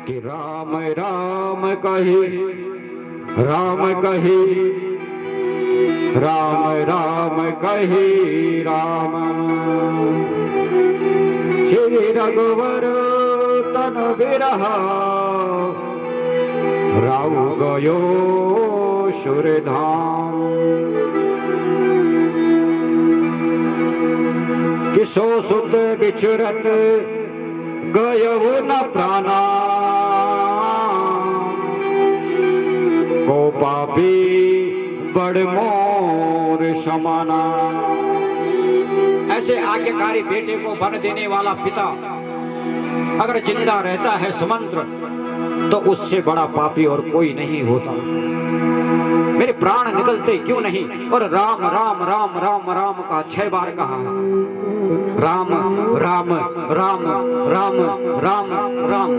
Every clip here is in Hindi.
कि राम राम कही, राम कही, राम राम कही राम। श्री रघुवर तन बिरहा, राउ गयो सुरधाम। किसो सुत बिछुरत गयो न प्राणा, को पापी बड़ मोर समाना। ऐसे आज्ञाकारी बेटे को वन देने वाला पिता अगर जिंदा रहता है सुमंत्र, तो उससे बड़ा पापी और कोई नहीं होता। मेरे प्राण निकलते क्यों नहीं? और राम राम राम राम राम का 6 बार कहा है। राम राम राम राम राम राम,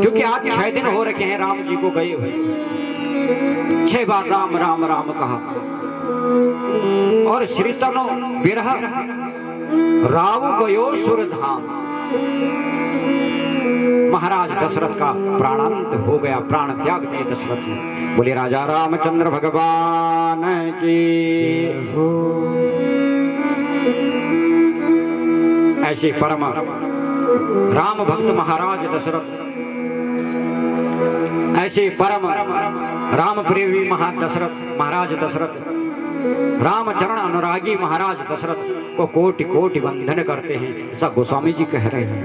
क्योंकि आज 6 दिन हो रखे हैं राम जी को गए हुए। 6 बार राम राम राम कहा। और श्री तनु बिरह राव गयो सुरधाम। महाराज दशरथ का प्राणांत हो गया, प्राण त्याग दिए दशरथ ने। बोले राजा रामचंद्र भगवान की। ऐसे परम राम भक्त महाराज दशरथ, ऐसे परम राम प्रेमी महाराज दशरथ, रामचरण अनुरागी महाराज दशरथ को कोटि कोटि वंदन करते हैं। ऐसा गोस्वामी जी कह रहे हैं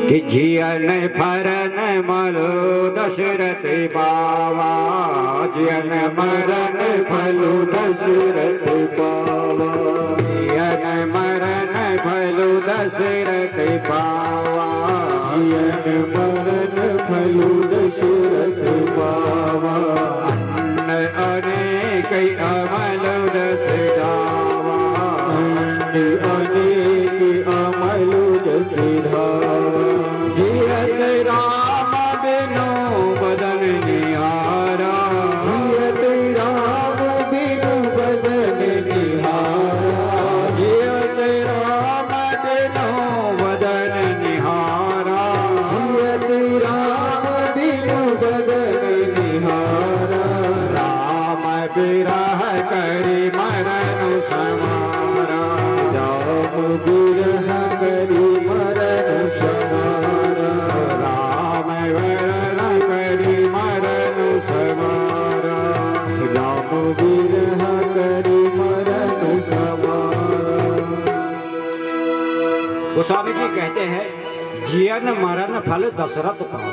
कि जियन फरन मलो दशरथ पावा, जियन मरन फलो दशरथ पावा, जियन मरन फलो दशरथ पावा, जियन मरन फलो दशरथ पावा। अन्न अनेक अमल दस धावा, अन्न अनेक अमल दस धावा। जियत राम बिनु बदन निहारा, जियत राम बिनु बदन निहारा, जियत राम बिनु बदन निहारा, जियत राम बिनु बदन निहारा। राम बिरह करि मरनु समारा, राम बिरह करि मरनु समारा, राम बिरह करि मरनु समारा, राम बिरह करि मरनु समारा। गोस्वामी जी कहते हैं जीवन मरण फल दशरथ पावा।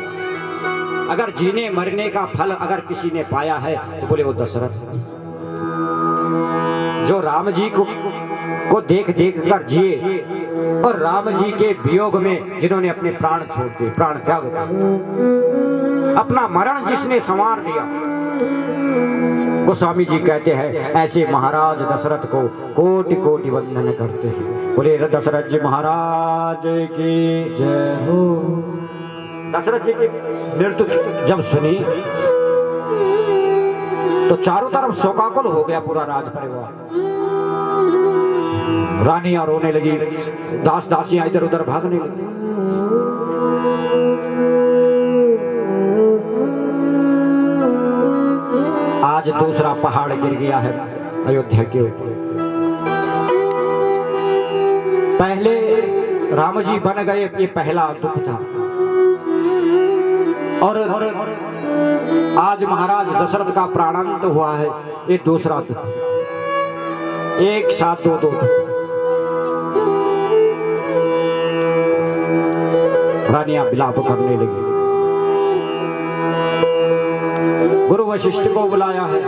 अगर जीने मरने का फल अगर किसी ने पाया है तो बोले वो दशरथ। जो राम जी को देख देख कर जिए और राम जी के वियोग में जिन्होंने अपने प्राण छोड़ दिए, प्राण त्याग दिया, अपना मरण जिसने संवार दिया, गोस्वामी जी कहते हैं ऐसे महाराज दशरथ को कोटि कोटि वंदन करते हैं। बोले दशरथ जी महाराज की जय हो। दशरथ जी की मृत्यु जब सुनी तो चारों तरफ शोकाकुल हो गया पूरा राज परिवार। रानियां रोने लगी, दास दासियां इधर उधर भागने लगी। आज दूसरा पहाड़ गिर गया है अयोध्या के ऊपर। पहले राम जी बन गए, ये पहला दुख था। और आज महाराज दशरथ का प्राणांत हुआ है, ये दूसरा दुख। एक साथ दो दुख। रानियां विलाप करने लगी। गुरु वशिष्ठ को बुलाया है।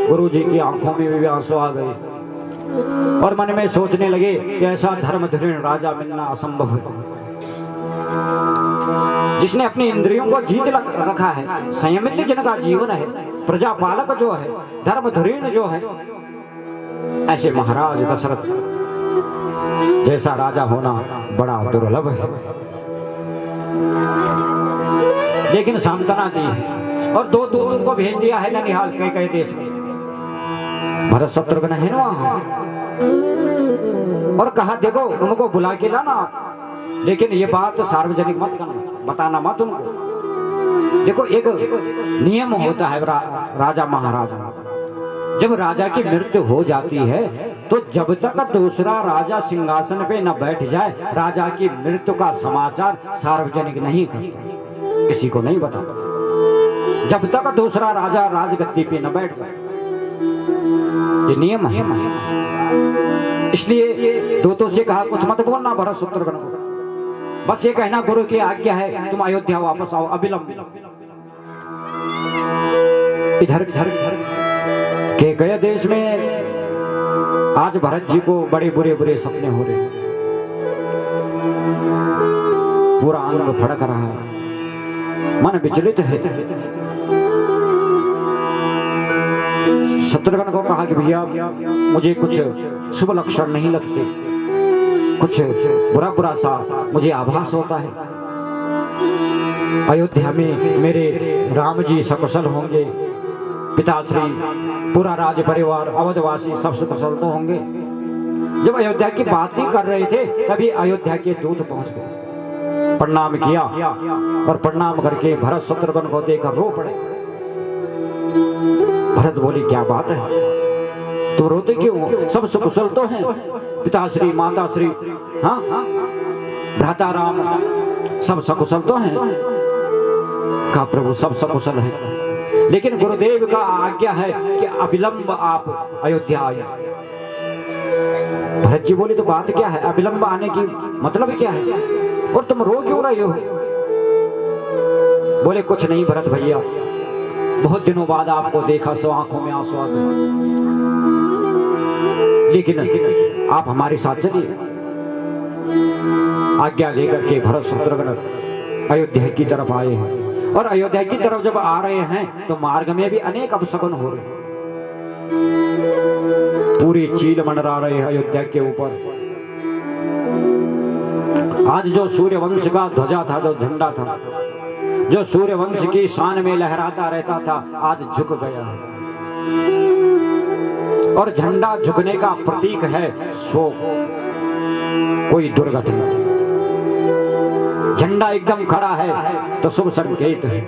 गुरु जी की आंखों में भी आंसू आ गए और मन में सोचने लगे कि ऐसा धर्मधुरीण राजा मिलना असंभव है, जिसने अपनी इंद्रियों को जीत रखा है, संयमित जिनका जीवन है, प्रजापालक जो है, धर्मधुरीण जो है, ऐसे महाराज दशरथ जैसा राजा होना बड़ा दुर्लभ है। लेकिन सांत्वना दी है और 2 दूतों को भेज दिया है ननिहाल कई देश में। भरत शत्रुघ्न है ना, और कहा देखो उनको बुला के लाना, लेकिन ये बात सार्वजनिक मत करना, बताना मत उनको। देखो एक नियम होता है राजा महाराजा, जब राजा की मृत्यु हो जाती है तो जब तक दूसरा राजा सिंहासन पे न बैठ जाए, राजा की मृत्यु का समाचार सार्वजनिक नहीं करते, किसी को नहीं बताता, जब तक दूसरा राजा राजगद्दी पे न बैठ जाए। ये नियम है। इसलिए दूतों से कहा कुछ मत बोलना भरत शत्रुघ्न को, बस ये कहना गुरु की आज्ञा है तुम अयोध्या वापस आओ अविलंब। इधर के गए देश में आज भरत जी को बड़े बुरे बुरे सपने हो रहे, पूरा अंग फड़क रहा है, मन विचलित है। शत्रुघ्न को कहा कि भैया मुझे कुछ शुभ लक्षण नहीं लगते, कुछ बुरा बुरा सा मुझे आभास होता है। अयोध्या में मेरे राम जी सकुशल होंगे, पिताश्री पूरा राज परिवार अवधवासी सब सकुशल तो होंगे। जब अयोध्या की बात ही कर रहे थे तभी अयोध्या के दूत पहुंच गए, प्रणाम किया और प्रणाम करके भरत शत्रुघ्न को देखकर रो पड़े। भरत बोली क्या बात है, तुम रोते क्यों, सब सकुशल तो हैं, पिताश्री माताश्री हाँ भ्राता राम सब सकुशल तो हैं। कहा प्रभु सब सकुशल हैं, लेकिन गुरुदेव का आज्ञा है कि अविलंब आप अयोध्या आए। भरत जी बोले तो बात क्या है, अविलंब आने की मतलब क्या है, और तुम रो क्यों रहे हो। बोले कुछ नहीं भरत भैया, बहुत दिनों बाद आपको देखा सो आंखों में आंसू आ गए, लेकिन आप हमारे साथ चलिए। आज्ञा लेकर के भरत शत्रुघ्न अयोध्या की तरफ आए हैं, और अयोध्या की तरफ जब आ रहे हैं तो मार्ग में भी अनेक अपशगुन हो रहे, पूरी चील मंडरा रहे हैं अयोध्या के ऊपर। आज जो सूर्यवंश का ध्वजा था, जो झंडा था, जो सूर्यवंश की शान में लहराता रहता था, आज झुक गया, और झंडा झुकने का प्रतीक है शोक, कोई दुर्घटना। झंडा एकदम खड़ा है तो शुभ संकेत है,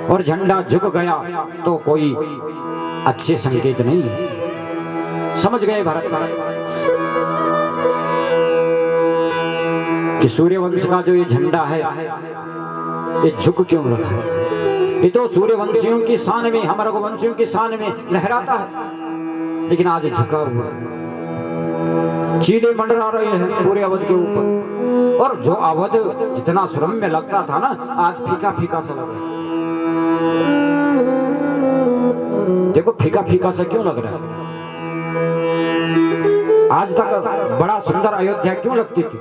और झंडा झुक गया तो कोई अच्छे संकेत नहीं है। समझ गए भरत कि सूर्यवंश का जो ये झंडा है ये झुक क्यों रखा है, ये तो सूर्यवंशियों की शान में, हम रघुवंशियों की शान में लहराता है, लेकिन आज झुका हुआ, चीले मंडरा रहे हैं पूरे अवध के ऊपर, और जो अवध जितना सुरम्य लगता था ना, आज फीका फीका सा लग रहा है। देखो फीका फीका सा क्यों लग रहा है, आज तक बड़ा सुंदर अयोध्या क्यों लगती थी,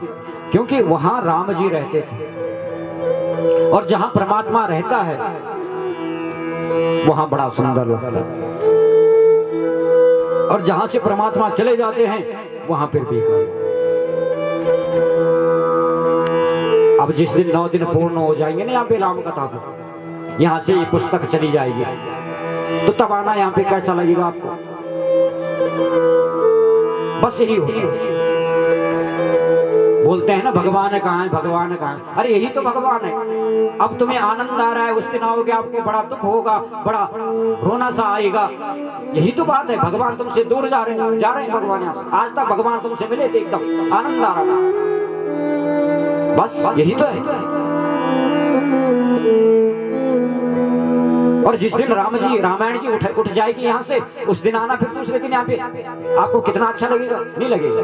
क्योंकि वहां राम जी रहते थे, और जहां परमात्मा रहता है वहां बड़ा सुंदर लगता है, और जहां से परमात्मा चले जाते हैं वहां फिर बेकार। अब जिस दिन 9 दिन पूर्ण हो जाएंगे ना यहाँ पे राम कथा को, यहाँ से ये पुस्तक चली जाएगी, तो तब आना यहाँ पे कैसा लगेगा आपको। बस यही होता, बोलते हैं ना भगवान कहाँ है, भगवान कहाँ है, अरे यही तो भगवान है। अब तुम्हें आनंद आ रहा है, उस दिन आओगे आपको बड़ा दुख होगा, बड़ा रोना सा आएगा, यही तो बात है। भगवान तुमसे दूर जा रहे हैं भगवान यहाँ से। आज तक भगवान तुमसे मिले थे, एकदम आनंद आ रहा था, बस यही तो है। और जिस दिन राम जी रामायण जी उठ जाएगी यहाँ से, उस दिन आना फिर दूसरे दिन यहाँ पे, आपको कितना अच्छा लगेगा, नहीं लगेगा,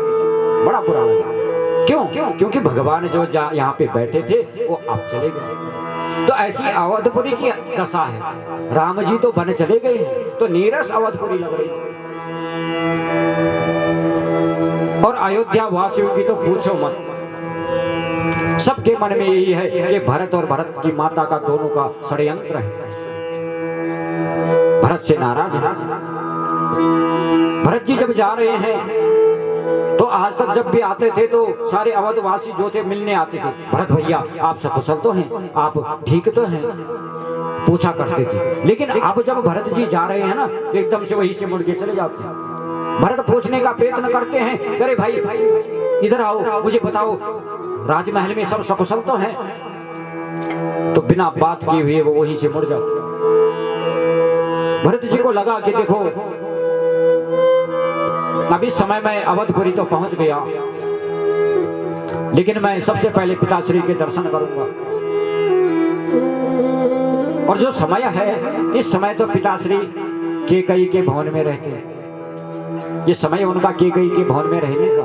बड़ा बुरा लगेगा। क्यों? क्योंकि भगवान जो यहाँ पे बैठे थे वो अब चले गए। तो ऐसी अवधपुरी की दशा है, राम जी तो बन चले गए, तो नीरस अवधपुरी लग रही, और अयोध्या वासियों की तो पूछो मत। सबके मन में यही है कि भरत और भरत की माता का दोनों का षड्यंत्र है, भरत से नाराज है। भरत जी जब जा रहे हैं तो आज तक जब भी आते थे तो सारे अवधवासी जो थे मिलने आते थे, भरत भैया आप सकुशल तो हैं, आप ठीक तो हैं, पूछा करते थे। लेकिन अब जब भरत जी जा रहे हैं ना तो एकदम से वहीं से मुड़ के चले जाते हैं। भरत पूछने का प्रयत्न करते हैं, अरे भाई इधर आओ, मुझे बताओ राजमहल में सब सकुशल तो हैं? तो बिना बात किए हुए वो वहीं से मुड़ जाते। भरत जी को लगा कि देखो अभी समय में अवधपुरी तो पहुंच गया, लेकिन मैं सबसे पहले पिताश्री के दर्शन करूंगा। और जो समय है, इस समय तो पिताश्री केकई के भवन में रहते हैं। ये समय उनका केकई के भवन में रहने का।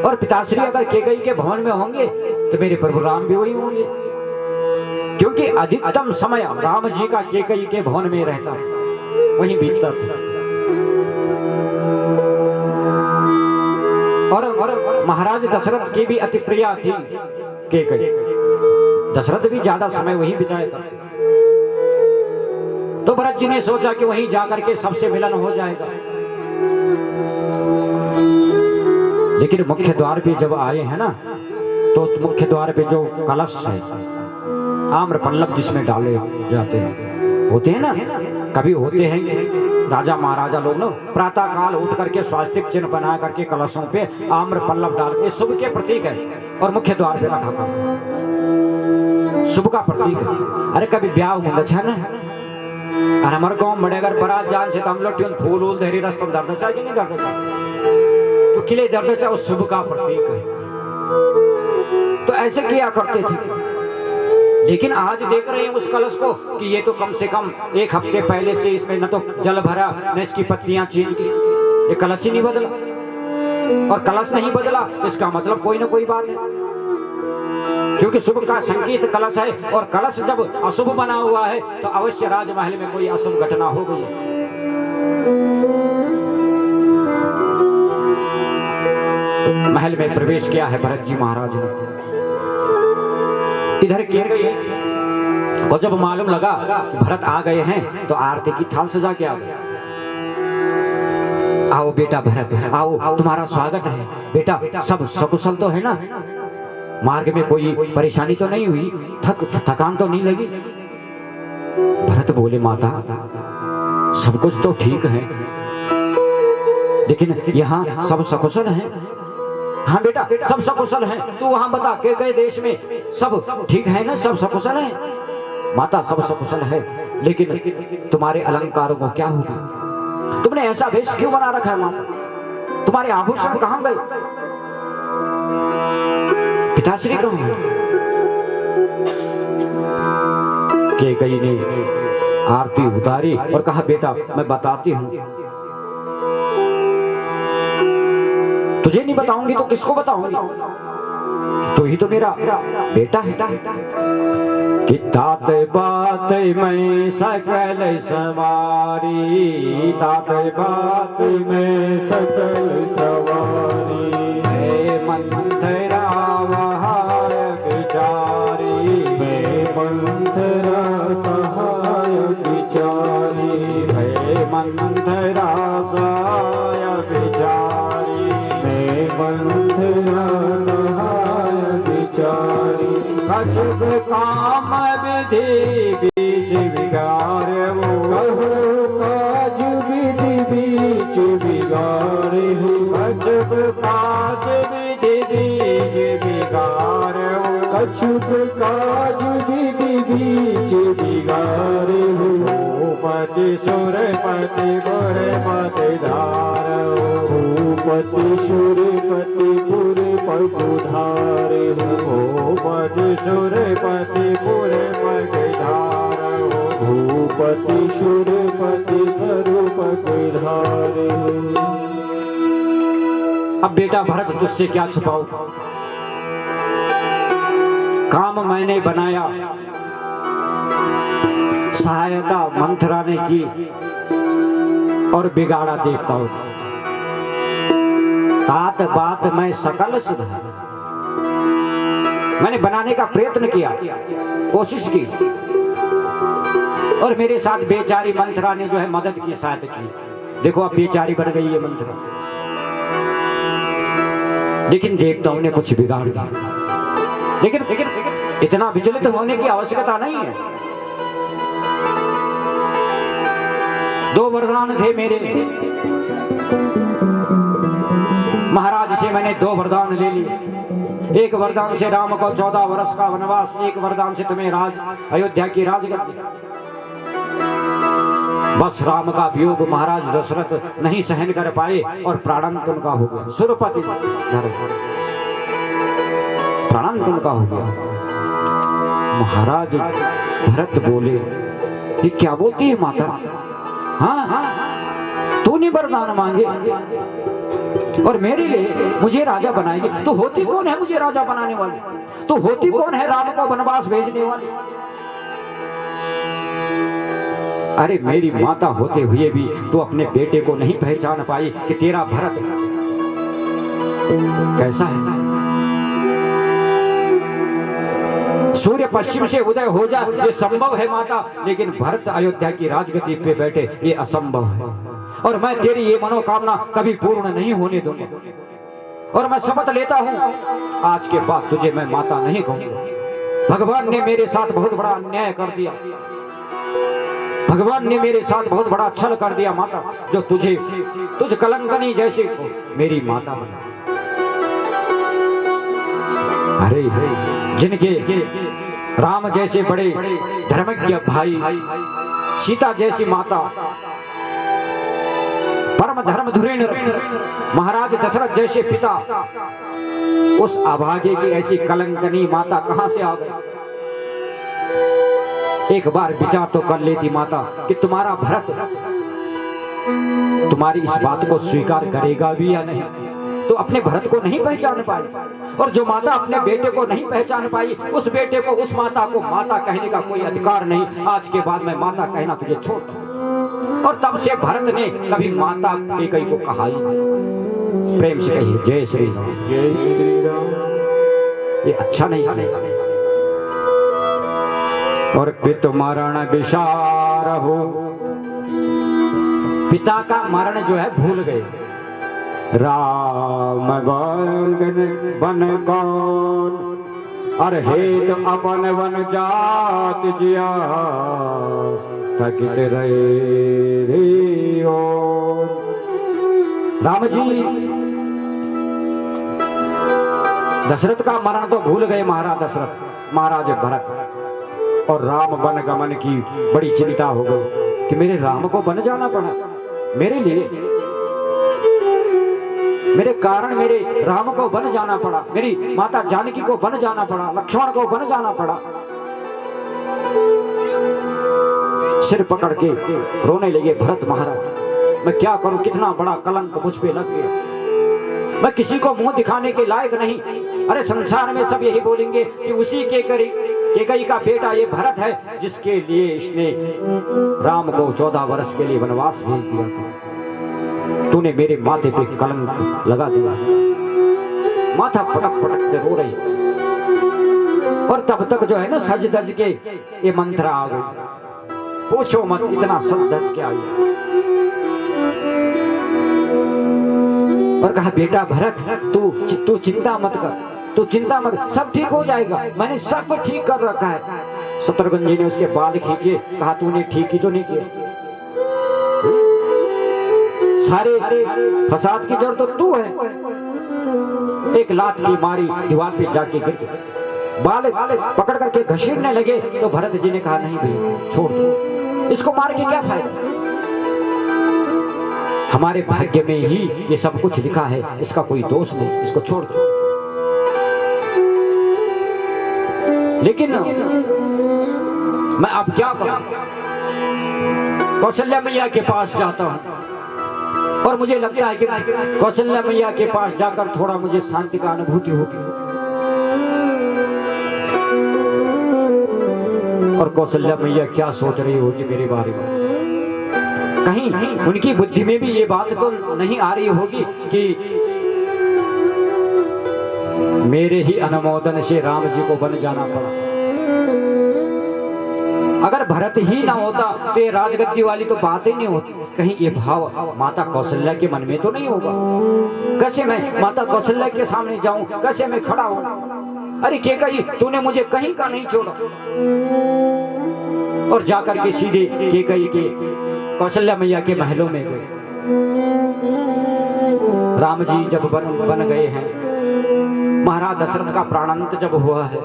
और पिताश्री अगर केकई के भवन में होंगे तो मेरे प्रभु राम भी वही होंगे, क्योंकि अधिकतम समय राम जी का केकई के भवन में रहता है, वहीं बीतता था। और महाराज दशरथ की भी अति प्रिया थी केकई। दशरथ भी ज्यादा समय वहीं बिताया करते। तो भरत जी ने सोचा कि वहीं जाकर के सबसे मिलन हो जाएगा। लेकिन मुख्य द्वार पे जब आए हैं ना, तो मुख्य द्वार पे जो कलश है, आम्र पल्लव जिसमें डाले जाते हैं, होते हैं ना, कभी होते हैं राजा महाराजा लोग ना प्रातः काल उठ करके स्वास्तिक चिन्ह बना करके कलशों पे आम्र पल्लव डाल के शुभ के प्रतीक है और मुख्य द्वार पे रखा करते हैं, शुभ का प्रतीक है। अरे कभी ब्याह होता है ना, और हमारे गाँव में अगर बारात जान से तो हम लोग फूल उल देरी रस्तम दर्द चाहे कि नहीं दर्द चाहे, तो किले दर्द चाहे उस शुभ का प्रतीक है। तो ऐसे किया करते थे। लेकिन आज देख रहे हैं उस कलश को कि ये तो कम से कम एक हफ्ते पहले से इसमें न तो जल भरा न इसकी पत्तियां चेंज की, ये कलश ही नहीं बदला। और कलश नहीं बदला तो इसका मतलब कोई ना कोई बात है, क्योंकि शुभ का संकेत कलश है। और कलश जब अशुभ बना हुआ है तो अवश्य राजमहल में कोई अशुभ घटना हो गई है। महल में प्रवेश किया है भरत जी महाराज ने। इधर किए गए और जब मालूम लगा कि भरत आ गए हैं तो आरती की थाल सजा के आ गए। आओ बेटा भरत, आओ, तुम्हारा स्वागत है बेटा। सब सकुशल तो है ना? मार्ग में कोई परेशानी तो नहीं हुई? थकान तो नहीं लगी? भरत बोले माता सब कुछ तो ठीक है, लेकिन यहाँ सब सकुशल है। हाँ बेटा सब सकुशल है। तू वहां बता के गए देश में सब ठीक है ना, सब सकुशल है? माता सब सकुशल है, लेकिन तुम्हारे अलंकारों को क्या होगा? तुमने ऐसा वेश क्यों बना रखा है माता? तुम्हारे आभूषण कहां गए? पिताश्री कहां है? केकई ने आरती उतारी और कहा बेटा मैं बताती हूं। तुझे नहीं बताऊंगी तो किसको बताऊंगी? तू ही तो मेरा बेटा है। कि तात बात में सकल सवारी, तात बात में सकल सवारी, है मंथरा वहाय विचारी, है मंथरा सहाय विचारी, है मंथरा सहाय विचारी, है मंथरा सहाय विचारी। कछुक काम विधि बीच विगार, वो कहो काज विधि बीच विगार, कछुक काज विधि बीच विगार, कछुक काज विधि बीच विगार। भूपति सुरपति पुरपति धार, भूपति सुरपति पुरपति धार, भूपति सुरपति पुरपति धार, भूपति सुरपति पुरपति धार। अब बेटा भरत तुझसे क्या छुपाऊं? काम मैंने बनाया, सहायता मंथरा ने की और बिगाड़ा देखता हूं। तात बात में सकल सुधार, मैंने बनाने का प्रयत्न किया, कोशिश की, और मेरे साथ बेचारी मंथरा ने जो है मदद की, सहायता की। देखो अब बेचारी बन गई है मंथरा, लेकिन देखता हूं ने कुछ बिगाड़ दिया। लेकिन इतना विचलित होने की आवश्यकता नहीं है। दो वरदान थे मेरे, महाराज से मैंने 2 वरदान ले लिए। एक वरदान से राम को 14 वर्ष का वनवास, एक वरदान से तुम्हें अयोध्या की राजगद्दी। बस राम का वियोग महाराज दशरथ नहीं सहन कर पाए और प्राणांत उनका हो गया। सुरपति प्राणांत उनका हो गया। महाराज भरत बोले, ये क्या बोलती है माता? हाँ, तूने वरदान मांगे और मेरे लिए मुझे राजा बनाएगी। तो होती कौन है मुझे राजा बनाने वाली? तो होती कौन है राम को वनवास भेजने वाली? अरे मेरी माता होते हुए भी तू अपने बेटे को नहीं पहचान पाई कि तेरा भरत कैसा है? सूर्य पश्चिम से उदय हो जाए ये संभव है माता, लेकिन भरत अयोध्या की राजगद्दी पे बैठे ये असंभव है। और मैं तेरी ये मनोकामना कभी पूर्ण नहीं होने दूंगा। और मैं शपथ लेता हूँ आज के बाद तुझे मैं माता नहीं कहूंगा। भगवान ने मेरे साथ बहुत बड़ा अन्याय कर दिया। भगवान ने मेरे साथ बहुत बड़ा छल कर दिया माता, जो तुझ कलंकनी जैसे को मेरी माता बना। अरे जिनके राम जैसे बड़े धर्मज्ञ भाई, सीता जैसी माता, परम धर्म धुरीण महाराज दशरथ जैसे पिता, उस अभागे की ऐसी कलंकनी माता कहां से आ गई? एक बार विचार तो कर लेती माता कि तुम्हारा भरत तुम्हारी इस बात को स्वीकार करेगा भी या नहीं। तो अपने भरत को नहीं पहचान पाई, और जो माता अपने बेटे को नहीं पहचान पाई, उस बेटे को, उस माता को माता कहने का कोई अधिकार नहीं। आज के बाद मैं माता कहना तुझे छोड़। और तब से भरत ने कभी माता कैकेयी को कहा ही नहीं। प्रेम से कहिए जय श्री राम, जय श्री राम। ये अच्छा नहीं है। और पितु मरण विसार हो, पिता का मरण जो है भूल गए। राम बन कौन अरे हेत अपन वन जात जिया थकित रहे राम जी। दशरथ का मरण तो भूल गए महाराज दशरथ, महाराज भरत। और राम वन गमन की बड़ी चिंता हो गई कि मेरे राम को वन जाना पड़ा, मेरे लिए, मेरे कारण मेरे राम को वन जाना पड़ा, मेरी माता जानकी को वन जाना पड़ा, लक्ष्मण को वन जाना पड़ा। सिर पकड़ के रोने लगे भरत महाराज। मैं क्या करूं, कितना बड़ा कलंक मुझ पे लग गया। मैं किसी को मुंह दिखाने के लायक नहीं। अरे संसार में सब यही बोलेंगे कि उसी कैकेयी का बेटा ये भरत है, जिसके लिए इसने राम को 14 वर्ष के लिए वनवास भेज दिया था। तूने मेरे माथे पे कलंक लगा दिया। माथा पटक पटक के रो रही। और तब तक जो है ना सज धज के ये मंत्र आ गई। पूछो मत इतना सज धज के आई। और कहा बेटा भरत तू चिंता मत कर, तू चिंता मत, सब ठीक हो जाएगा, मैंने सब ठीक कर रखा है। शत्रुघ्न जी ने उसके बाल खींचे, कहा तूने ठीक ही तो नहीं किया, सारे फसाद की जड़ तो तू है। एक लात की मारी, दीवार पे जाके गिर गया। बाल पकड़ करके घसीटने लगे तो भरत जी ने कहा नहीं भैया छोड़ दो, इसको मार के क्या फायदा, हमारे भाग्य में ही ये सब कुछ लिखा है, इसका कोई दोष नहीं, इसको छोड़ दो। लेकिन मैं अब क्या करूं? कौशल्या मैया के पास जाता हूं और मुझे लगता है कि कौशल्या मैया के पास जाकर थोड़ा मुझे शांति का अनुभूति होगी। और कौशल्या मैया क्या सोच रही होगी मेरे बारे में? कहीं उनकी बुद्धि में भी ये बात तो नहीं आ रही होगी कि मेरे ही अनुमोदन से राम जी को वन जाना पड़ा। अगर भरत ही ना होता तो ये राजगद्दी वाली तो बात ही नहीं होती। कहीं ये भाव माता कौशल्या के मन में तो नहीं होगा? कैसे मैं माता कौशल्या के सामने जाऊं, कैसे मैं खड़ा हूं? अरे कैकेयी तूने मुझे कहीं का नहीं छोड़ा। और जाकर के सीधे कैकेयी के कौशल्या मैया के महलों में गए। राम जी जब बन गए हैं, महाराज दशरथ का प्राणांत जब हुआ है,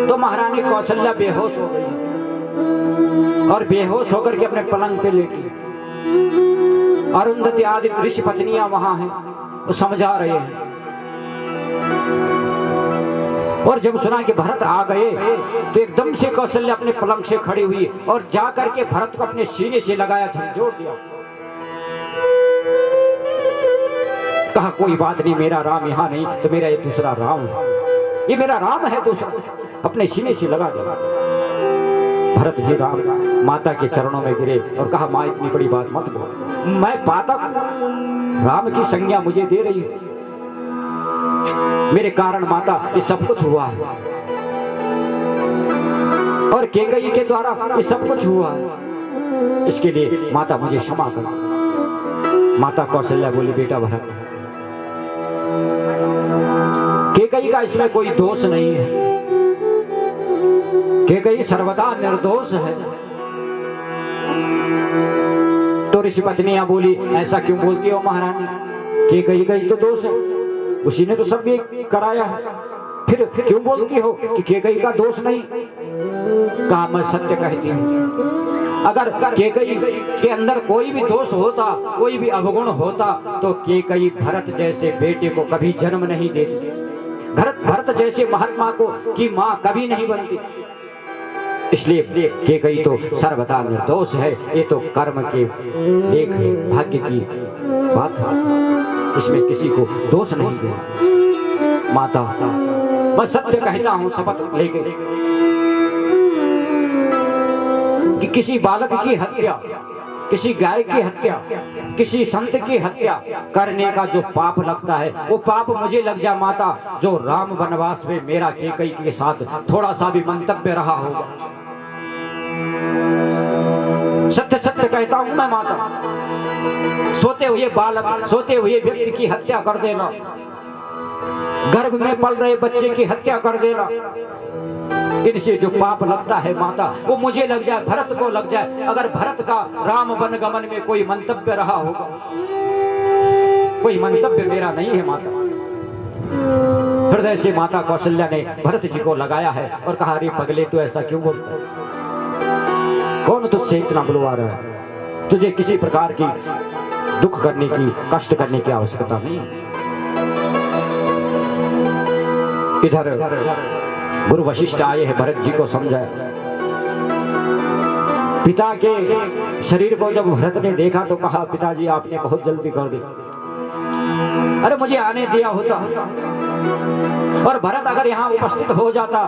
तो महारानी कौशल्या बेहोश हो गई और बेहोश होकर के अपने पलंग पे लेटी। अरुंधति आदि ऋषि पत्नियां वहां हैं, वो समझा रहे हैं। और जब सुना कि भरत आ गए तो एकदम से कौशल्या अपने पलंग से खड़ी हुई और जाकर के भरत को अपने सीने से लगाया, झंझोड़ दिया। कहा कोई बात नहीं, मेरा राम यहाँ नहीं तो मेरा एक दूसरा राम है, ये मेरा राम है दूसरा, अपने सीने से लगा दिया। भरत जी राम माता के चरणों में गिरे और कहा माँ इतनी बड़ी बात मत बोल, मैं पातक, राम की संज्ञा मुझे दे रही है, मेरे कारण माता ये सब कुछ हुआ है और कैकेयी के द्वारा ये सब कुछ हुआ है, इसके लिए माता मुझे क्षमा कर। माता कौशल्या बोली बेटा भरत, कैकेयी का इसमें कोई दोष नहीं है, कैकेयी सर्वदा निर्दोष है। तो ऋषि पत्नियां बोली ऐसा क्यों बोलती हो महारानी, कैकेयी का ही तो दोष है, उसी ने तो सब ये कराया है, फिर क्यों बोलती हो कि कैकेयी का दोष नहीं। कहा मैं सत्य कहती हूँ, अगर कैकेयी के अंदर कोई भी दोष होता, कोई भी अवगुण होता तो कैकेयी भरत जैसे बेटे को कभी जन्म नहीं देती, भरत जैसे महात्मा को की माँ कभी नहीं बनती। इसलिए कैकेयी तो सर्वदा निर्दोष है, ये तो कर्म के लेख भाग्य की बात है, इसमें किसी को दोष नहीं दे। माता मैं सत्य कहता हूँ शपथ लेके कि किसी बालक की हत्या, किसी गाय की हत्या, किसी संत की हत्या करने का जो पाप लगता है वो पाप मुझे लग जा माता, जो राम वनवास में मेरा कैकेयी के साथ थोड़ा सा भी मंतव्य रहा होगा। सत्य सत्य कहता हूं मैं माता, सोते हुए बालक, सोते हुए व्यक्ति की हत्या कर देना, गर्भ में पल रहे बच्चे की हत्या कर देना, इनसे जो पाप लगता है माता वो मुझे लग जाए, भरत को लग जाए। अगर भरत का राम वनगमन में कोई मंतव्य रहा होगा, कोई मंतव्य मेरा नहीं है माता। हृदय से माता कौशल्या ने भरत जी को लगाया है और कहा अरे पगले तू ऐसा क्यों बोलता है, कौन तुझसे इतना बुलवा रहा है, तुझे किसी प्रकार की दुख करने की, कष्ट करने की आवश्यकता नहीं। इधर गुरु वशिष्ठ आए हैं, भरत जी को समझाया। पिता के शरीर को जब भरत ने देखा तो कहा पिताजी आपने बहुत जल्दी कर दी, अरे मुझे आने दिया होता, और भरत अगर यहाँ उपस्थित हो जाता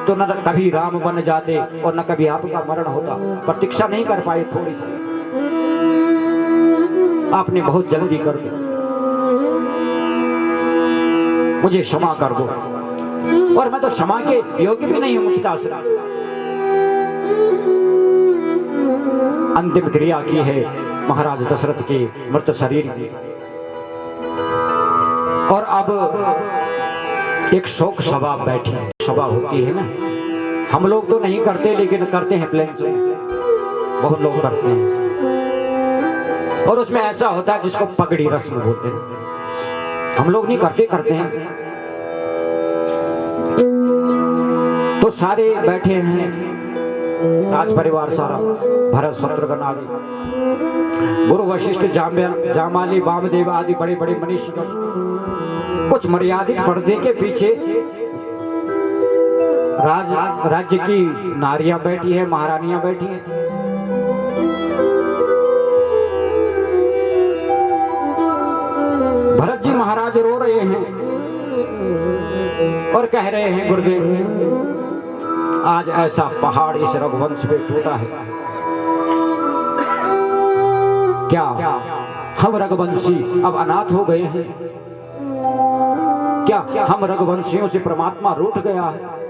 तो न कभी राम बन जाते और न कभी आपका मरण होता। प्रतीक्षा नहीं कर पाए थोड़ी सी, आपने बहुत जल्दी कर दी, मुझे क्षमा कर दो, और मैं तो क्षमा के योग्य भी नहीं हूं पिताश्री। अंतिम क्रिया की है महाराज दशरथ के मृत शरीर की, और अब एक शोक सभा बैठी, सभा होती है ना, हम लोग तो नहीं करते लेकिन करते हैं प्लेन से, बहुत लोग करते हैं, और उसमें ऐसा होता है जिसको पगड़ी रस्म बोलते हैं, हम लोग नहीं करते, करते हैं। तो सारे बैठे हैं, राज परिवार सारा, भरत शत्रुघ्न आदि, गुरु वशिष्ठ जामाली वामदेव आदि बड़े बड़े मनीषी, कुछ मर्यादित पर्दे के पीछे राज्य की नारियां बैठी है, महारानियां बैठी हैं। भरत जी महाराज रो रहे हैं और कह रहे हैं गुरुदेव आज ऐसा पहाड़ इस रघुवंश पे टूटा है, क्या हम रघुवंशी अब अनाथ हो गए हैं, क्या हम रघुवंशियों से परमात्मा रूठ गया है।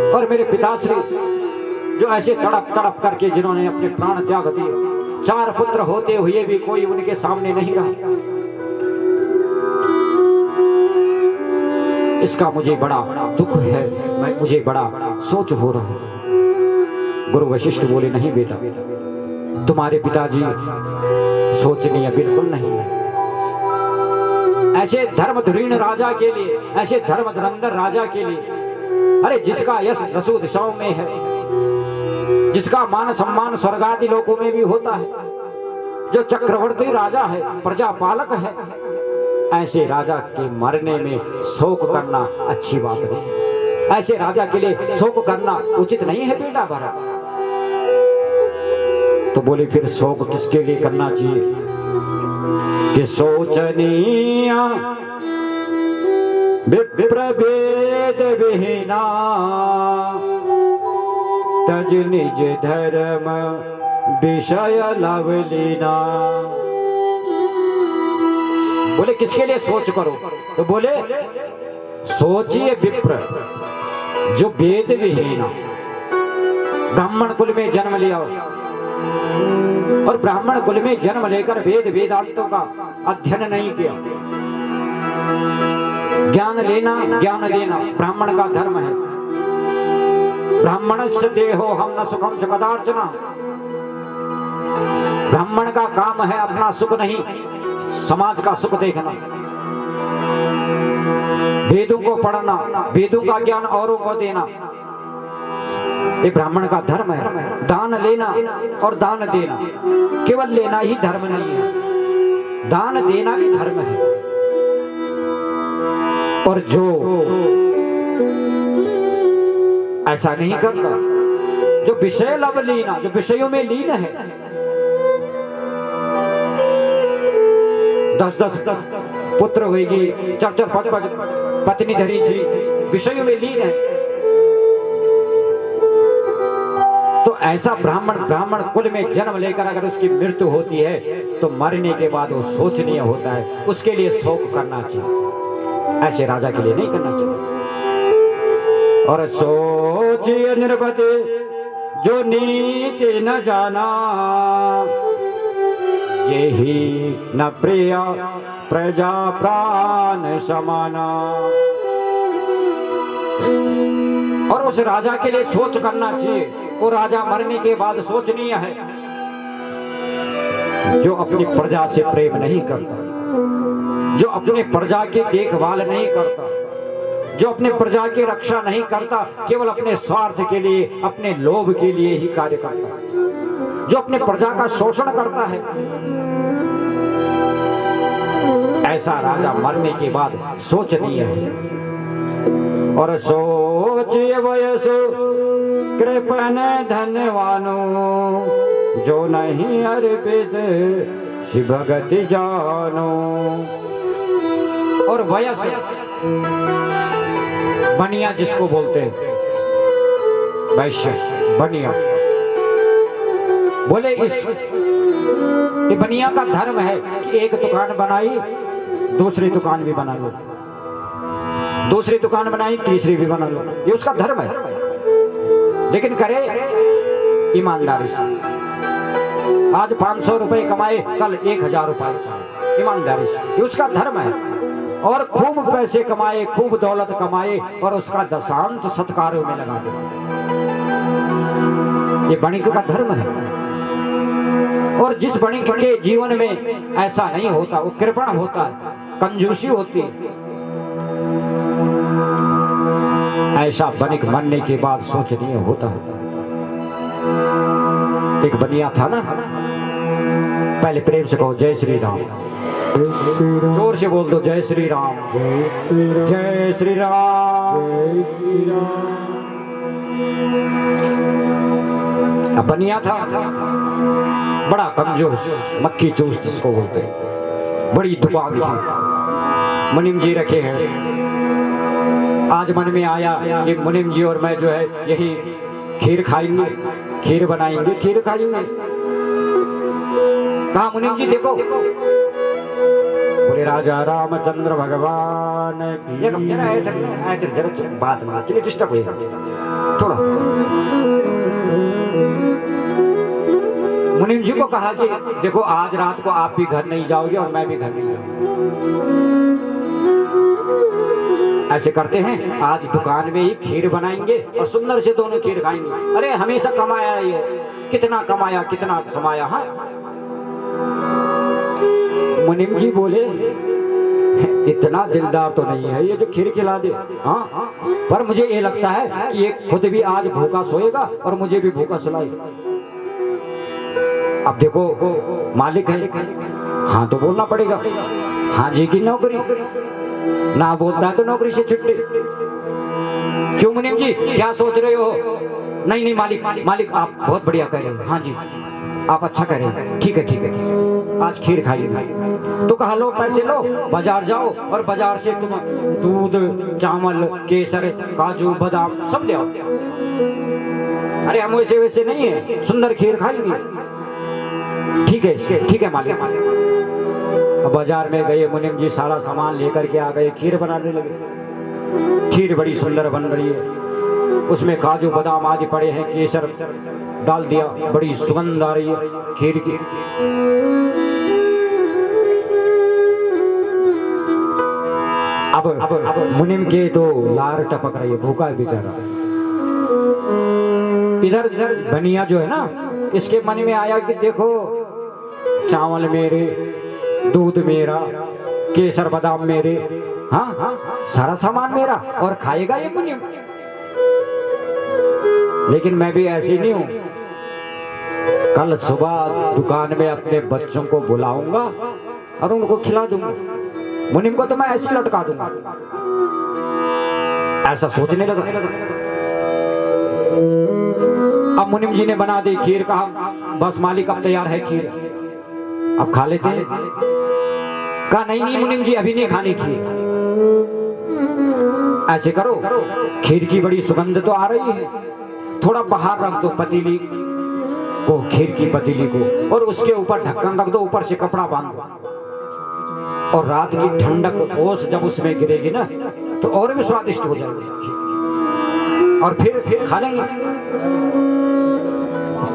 और मेरे पिताश्री जो ऐसे तड़प तड़प करके जिन्होंने अपने प्राण त्याग दिए, 4 पुत्र होते हुए भी कोई उनके सामने नहीं रहा, इसका मुझे बड़ा दुख है, मुझे बड़ा सोच हो रहा है। गुरु वशिष्ठ बोले नहीं बेटा, तुम्हारे पिताजी सोचनीय बिल्कुल नहीं है। ऐसे धर्मधुरीण राजा के लिए, ऐसे धर्मधुरंधर राजा के लिए, अरे जिसका यश दसों दिशाओं में है, जिसका मान सम्मान स्वर्गादि लोकों में भी होता है, जो चक्रवर्ती राजा है, प्रजा पालक है, ऐसे राजा के मरने में शोक करना अच्छी बात नहीं। ऐसे राजा के लिए शोक करना उचित नहीं है बेटा भरा। तो बोले फिर शोक किसके लिए करना चाहिए कि सोचनीय विप्रभेद विहीना तज निज धर्म विषय लवलीना। बोले किसके लिए सोच करो? तो बोले सोचिए विप्र जो वेद विहीना, ब्राह्मण कुल में जन्म लिया और ब्राह्मण कुल में जन्म लेकर वेद वेदांतों का अध्ययन नहीं किया। ज्ञान लेना ज्ञान देना ब्राह्मण का धर्म है। ब्राह्मणस्य देहो हम न सुखम च कदार्चना। ब्राह्मण का काम है अपना सुख नहीं, समाज का सुख देखना। वेदों को पढ़ना, वेदों का ज्ञान औरों को देना, ये ब्राह्मण का धर्म है। दान लेना और दान देना, केवल लेना ही धर्म नहीं है, दान देना भी धर्म है। और जो ऐसा नहीं करता, जो विषय लव लीना, जो विषयों में लीन है, 10-10 पुत्र होगी, 4-4 पत्नी धरी थी, विषयों में लीन है, तो ऐसा ब्राह्मण कुल में जन्म लेकर अगर उसकी मृत्यु होती है तो मरने के बाद वो शोचनीय होता है। उसके लिए शोक करना चाहिए, ऐसे राजा के लिए नहीं करना चाहिए। और सोचिए निर्पति जो नीति न जाना, यही न प्रिय प्रजा प्राण समाना। और उस राजा के लिए सोच करना चाहिए, वो राजा मरने के बाद सोचनीय है जो अपनी प्रजा से प्रेम नहीं करता, जो अपने प्रजा की देखभाल नहीं करता, जो अपने प्रजा की रक्षा नहीं करता, केवल अपने स्वार्थ के लिए, अपने लोभ के लिए ही कार्य करता, जो अपने प्रजा का शोषण करता है, ऐसा राजा मरने के बाद सोचनीय है। और सोचिए वयस कृपण धनवानो, जो नहीं अर्पित शिव भगति जानो। और वयस बनिया जिसको बोलते हैं, वैश्य बनिया, बोले इस बनिया का धर्म है कि एक दुकान बनाई दूसरी दुकान भी बना लो, दूसरी दुकान बनाई तीसरी भी बना लो, ये उसका धर्म है। लेकिन करे ईमानदारी से। आज 500 रुपए कमाए, कल 1000 रुपए कमाए, ईमानदारी से, ये उसका धर्म है। और खूब पैसे कमाए, खूब दौलत कमाए और उसका दशांश सत्कारों में लगा दे, ये वणिक का धर्म है। और जिस वणिक के जीवन में ऐसा नहीं होता, वो कृपण होता है, कंजूसी होती है, ऐसा वणिक मरने के बाद सोचनीय होता है। एक बनिया था ना, पहले प्रेम से कहो जय श्री राम, जोर से बोल दो जय श्री राम, जय श्री राम। अब बनिया था बड़ा कमजोर, मक्खी चूस जिसको बोलते, बड़ी दुकान थी, मुनिम जी रखे हैं। आज मन में आया कि मुनिम जी और मैं जो है यही खीर खाएंगे, खीर बनाएंगे, खीर खाएंगे। कहा मुनिम जी देखो, बोले राजा रामचंद्र भगवान, ये कब जरा बात मान के लिए डिस्टर्ब होगा थोड़ा। मुनिम जी को कहा कि देखो आज रात को आप भी घर नहीं जाओगे और मैं भी घर नहीं जाऊंगा, ऐसे करते हैं आज दुकान में ही खीर बनाएंगे और सुंदर से दोनों खीर खाएंगे। अरे हमेशा कमाया है ये, कितना कमाया कितना समाया। हाँ मुनिम जी बोले इतना दिलदार तो नहीं है ये जो खीर खिला दे। हाँ पर मुझे ये लगता है कि ये खुद भी आज भूखा सोएगा और मुझे भी भूखा सुलाएगा। अब देखो मालिक है, हाँ तो बोलना पड़ेगा। हाँ जी की नौकरी, ना बोलता है तो नौकरी से छुट्टी। क्यों मुनिम जी क्या सोच रहे हो? नहीं नहीं मालिक, मालिक आप बहुत बढ़िया कह रहे हो। हाँ जी आप अच्छा कह रहे हो, ठीक है ठीक है, आज खीर खाइए। तो कहा लो पैसे लो, बाजार जाओ और बाजार से तुम दूध चावल केसर काजू बादाम सब ले आओ। अरे हम वैसे वैसे नहीं है, सुंदर खीर खाएंगे। ठीक है मालिक। अब बाजार में गए मुनिम जी, सारा सामान लेकर के आ गए, खीर बनाने लगे। खीर बड़ी सुंदर बन रही है, उसमें काजू बादाम आदि पड़े हैं, केसर डाल दिया, बड़ी सुगंध आ रही है खीर की। अब मुनिम के तो लार टपक रही है, भूखा है बेचारा। इधर बनिया जो है ना, इसके मन में आया कि देखो चावल मेरे, दूध मेरा, केसर बादाम मेरे, हाँ सारा सामान मेरा, और खाएगा ये मुनिम। लेकिन मैं भी ऐसी नहीं हूं, कल सुबह दुकान में अपने बच्चों को बुलाऊंगा और उनको खिला दूंगा, मुनिम को तो मैं ऐसे लटका दूंगा। ऐसा सोचने लगा। अब मुनिम जी ने बना दी खीर, कहा बस मालिक अब तैयार है खीर, अब खा लेते हैं। कहा नहीं मुनिम जी अभी नहीं खानी खीर, ऐसे करो खीर की बड़ी सुगंध तो आ रही है, थोड़ा बाहर रख दो पतीली को, खीर की पतीली को, और उसके ऊपर ढक्कन रख दो, ऊपर से कपड़ा बांध दो, और रात की ठंडक ओस जब उसमें गिरेगी ना तो और भी स्वादिष्ट हो जाएगी, और फिर खा लेंगे।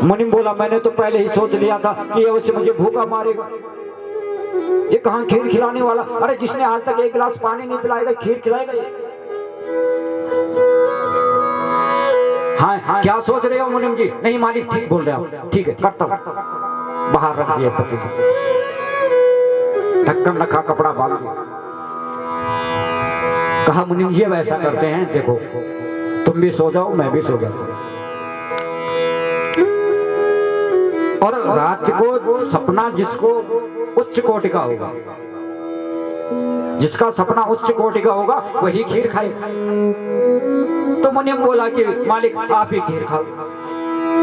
मुनिम बोला मैंने तो पहले ही सोच लिया था कि ये वैसे मुझे भूखा मारेगा, ये कहाँ खीर खिलाने वाला। अरे जिसने आज तक एक गिलास पानी नहीं पिलाएगा खीर खिलाएगा ये? हाँ क्या सोच रहे हो मुनिम जी? नहीं मालिक ठीक बोल रहे हो, ठीक है करता हूं। बाहर रख दिया पति, ढक्कन रखा, कपड़ा बांध दिया। कहा मुनिम जी अब ऐसा करते हैं, देखो तुम भी सो जाओ मैं भी सो जाता हूं, और रात को सपना जिसको उच्च कोटि का होगा, जिसका सपना उच्च कोटि का होगा वही खीर खाएगा। तो मुनिम बोला कि मालिक आप ही खीर खाओ।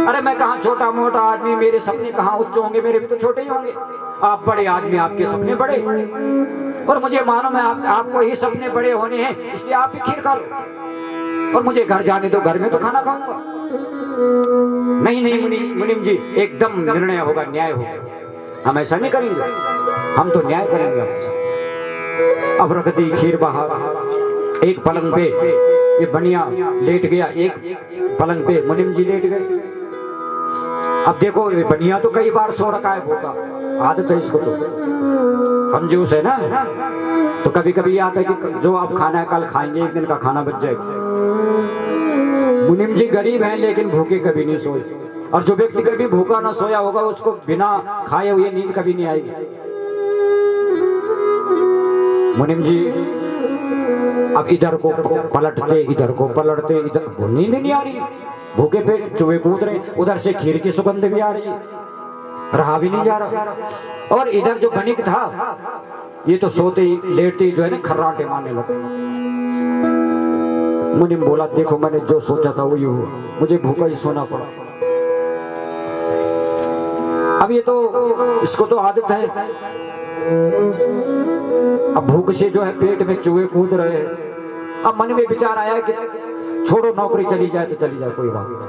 अरे मैं कहाँ छोटा मोटा आदमी, मेरे सपने कहाँ उच्च होंगे, मेरे भी तो छोटे ही होंगे। आप बड़े आदमी, आपके सपने बड़े, और मुझे मालूम है आपको ही सपने बड़े होने हैं, इसलिए आप ही खीर खा लो, और मुझे घर जाने दो, घर में तो खाना खाऊंगा। नहीं मुनिम जी एकदम निर्णय होगा, न्याय होगा, हम ऐसा नहीं करेंगे, हम तो न्याय करेंगे हमसे। अब रख दी खीर बाहर, एक पलंग पे ये बनिया लेट गया, एक पलंग पे मुनिम जी लेट गए। अब देखो ये बनिया तो कई बार सो रखा है भूखा, आदत है इसको, तो कंजूस है ना, तो कभी कभी आता है कि जो आप खाना है कल खाएंगे, एक दिन का खाना बच जाएगा। मुनिम जी गरीब हैं लेकिन भूखे कभी नहीं सोए, और जो व्यक्ति कभी भूखा ना सोया होगा उसको बिना खाए हुए नींद कभी नहीं आएगी। मुनिम जी अब इधर को पलटते, इधर को पलटते, इधर नींद नहीं आ रही, भूखे पेट चूहे कूद रहे, उधर से खीर की सुगंध भी आ रही है, रहा भी नहीं जा रहा। और इधर जो बनिक था ये तो सोते ही लेटते ही जो है ना खर्राटे मारने लगा। मुनिम बोला देखो मैंने जो सोचा था वही हुआ, मुझे भूखा ही सोना पड़ा। अब ये तो इसको तो आदत है, अब भूख से जो है पेट में चूहे कूद रहे हैं। अब मन में विचार आया कि छोड़ो नौकरी चली जाए तो चली जाए, कोई बात नहीं,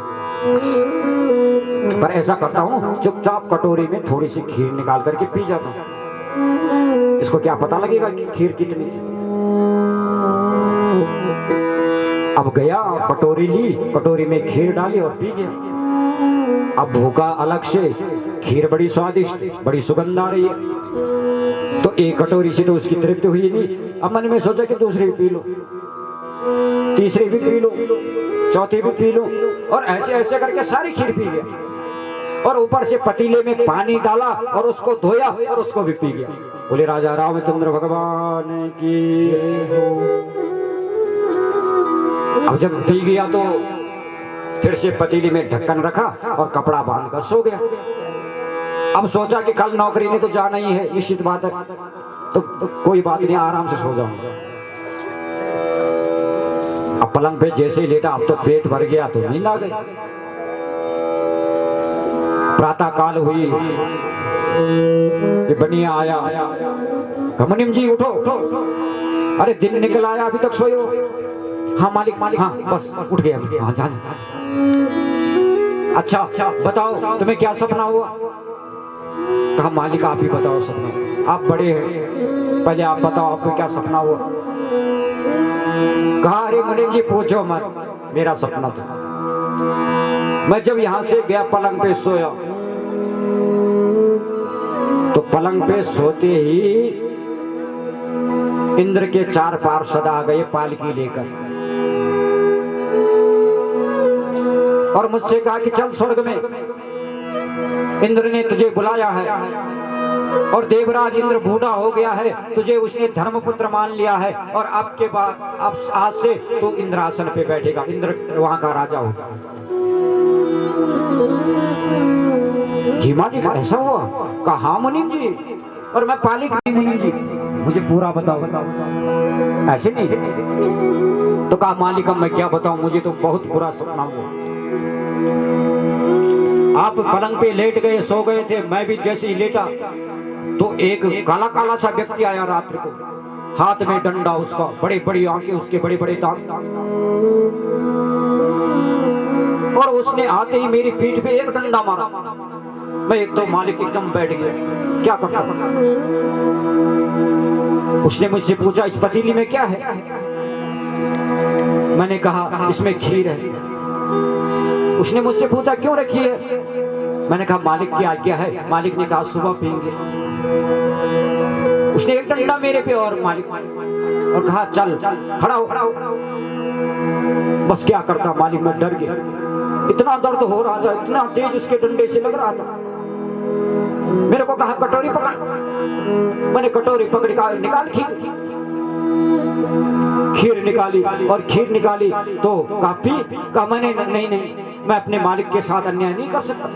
पर ऐसा करता हूँ चुपचाप कटोरी में थोड़ी सी खीर निकाल करके पी जाता हूँ, इसको क्या पता लगेगा कि खीर कितनी थी। अब गया कटोरी ली, कटोरी में खीर डाली और पी गया। अब भूखा अलग से, खीर बड़ी स्वादिष्ट, बड़ी सुगंध आ रही है, तो एक कटोरी से तो उसकी तृप्ति हुई नहीं। अब मन में सोचा कि दूसरी भी पी लो, तीसरी भी पी लो, चौथी भी पी लो, और ऐसे ऐसे करके सारी खीर पी गया। और ऊपर से पतीले में पानी डाला और उसको धोया और उसको भी पी गया। बोले राजा रामचंद्र भगवान की। अब जब पी गया तो फिर से पतीले में ढक्कन रखा और कपड़ा बांधकर सो गया। अब सोचा कि कल नौकरी ने तो जाना ही है, निश्चित बात है, तो कोई बात नहीं, आराम से सो जाऊंगा। अब पलंग पे जैसे ही लेटा, अब तो पेट भर गया तो नींद आ गई। प्रातः काल हुई, ये बनिया आया, मुनिम जी उठो, अरे दिन निकल आया अभी तक सोए हो? हाँ मालिक, हाँ बस उठ गया। हाँ, हाँ। अच्छा बताओ तुम्हें क्या सपना हुआ? कहा मालिक आप ही बताओ सपना, आप बड़े हैं, पहले आप बताओ आपको क्या सपना हुआ। कहा अरे मुनिम जी पूछो मत, मेरा सपना था मैं जब यहां से गया पलंग पे सोया तो पलंग पे सोते ही इंद्र के 4 पार्षद आ गए पालकी लेकर और मुझसे कहा कि चल स्वर्ग में, इंद्र ने तुझे बुलाया है और देवराज इंद्र बूढ़ा हो गया है, तुझे उसने धर्मपुत्र मान लिया है और अब के बाद अब आज से तू इंद्रासन पे बैठेगा, इंद्र वहां का राजा होगा। जी मालिक ऐसा हुआ? कहा हाँ मुनिम जी, और मैं पालिक नहीं मुनिम जी, मुझे पूरा बताओ। ऐसे नहीं तो कहा मालिक अब मैं क्या बताऊं, मुझे तो बहुत बुरा सपना हुआ। आप पलंग पे लेट गए, सो गए थे, मैं भी जैसे ही लेटा तो एक काला काला सा व्यक्ति आया रात्रि को, हाथ में डंडा उसका, बड़े बड़ी आंखें उसके, बड़े बड़े दांत, और उसने आते ही मेरी पीठ पे एक डंडा मारा। मैं एक तो मालिक एकदम बैठ गया, क्या करता। उसने मुझसे पूछा इस पतीली में क्या है? मैंने कहा इसमें खीर है। उसने मुझसे पूछा क्यों रखी है? मैंने कहा मालिक की आज्ञा है। मालिक ने कहा सुबह पीएंगे। उसने एक डंडा मेरे पे और मालिक और कहा चल खड़ा हो। बस क्या करता मालिक, मैं डर गया, इतना दर्द हो रहा था, इतना तेज उसके डंडे से लग रहा था। मेरे को कहा कटोरी पकड़, मैंने कटोरी पकड़ कर निकाल खीर निकाली और खीर निकाली तो काफी कहा मैंने नहीं नहीं मैं अपने मालिक के साथ अन्याय नहीं कर सकता।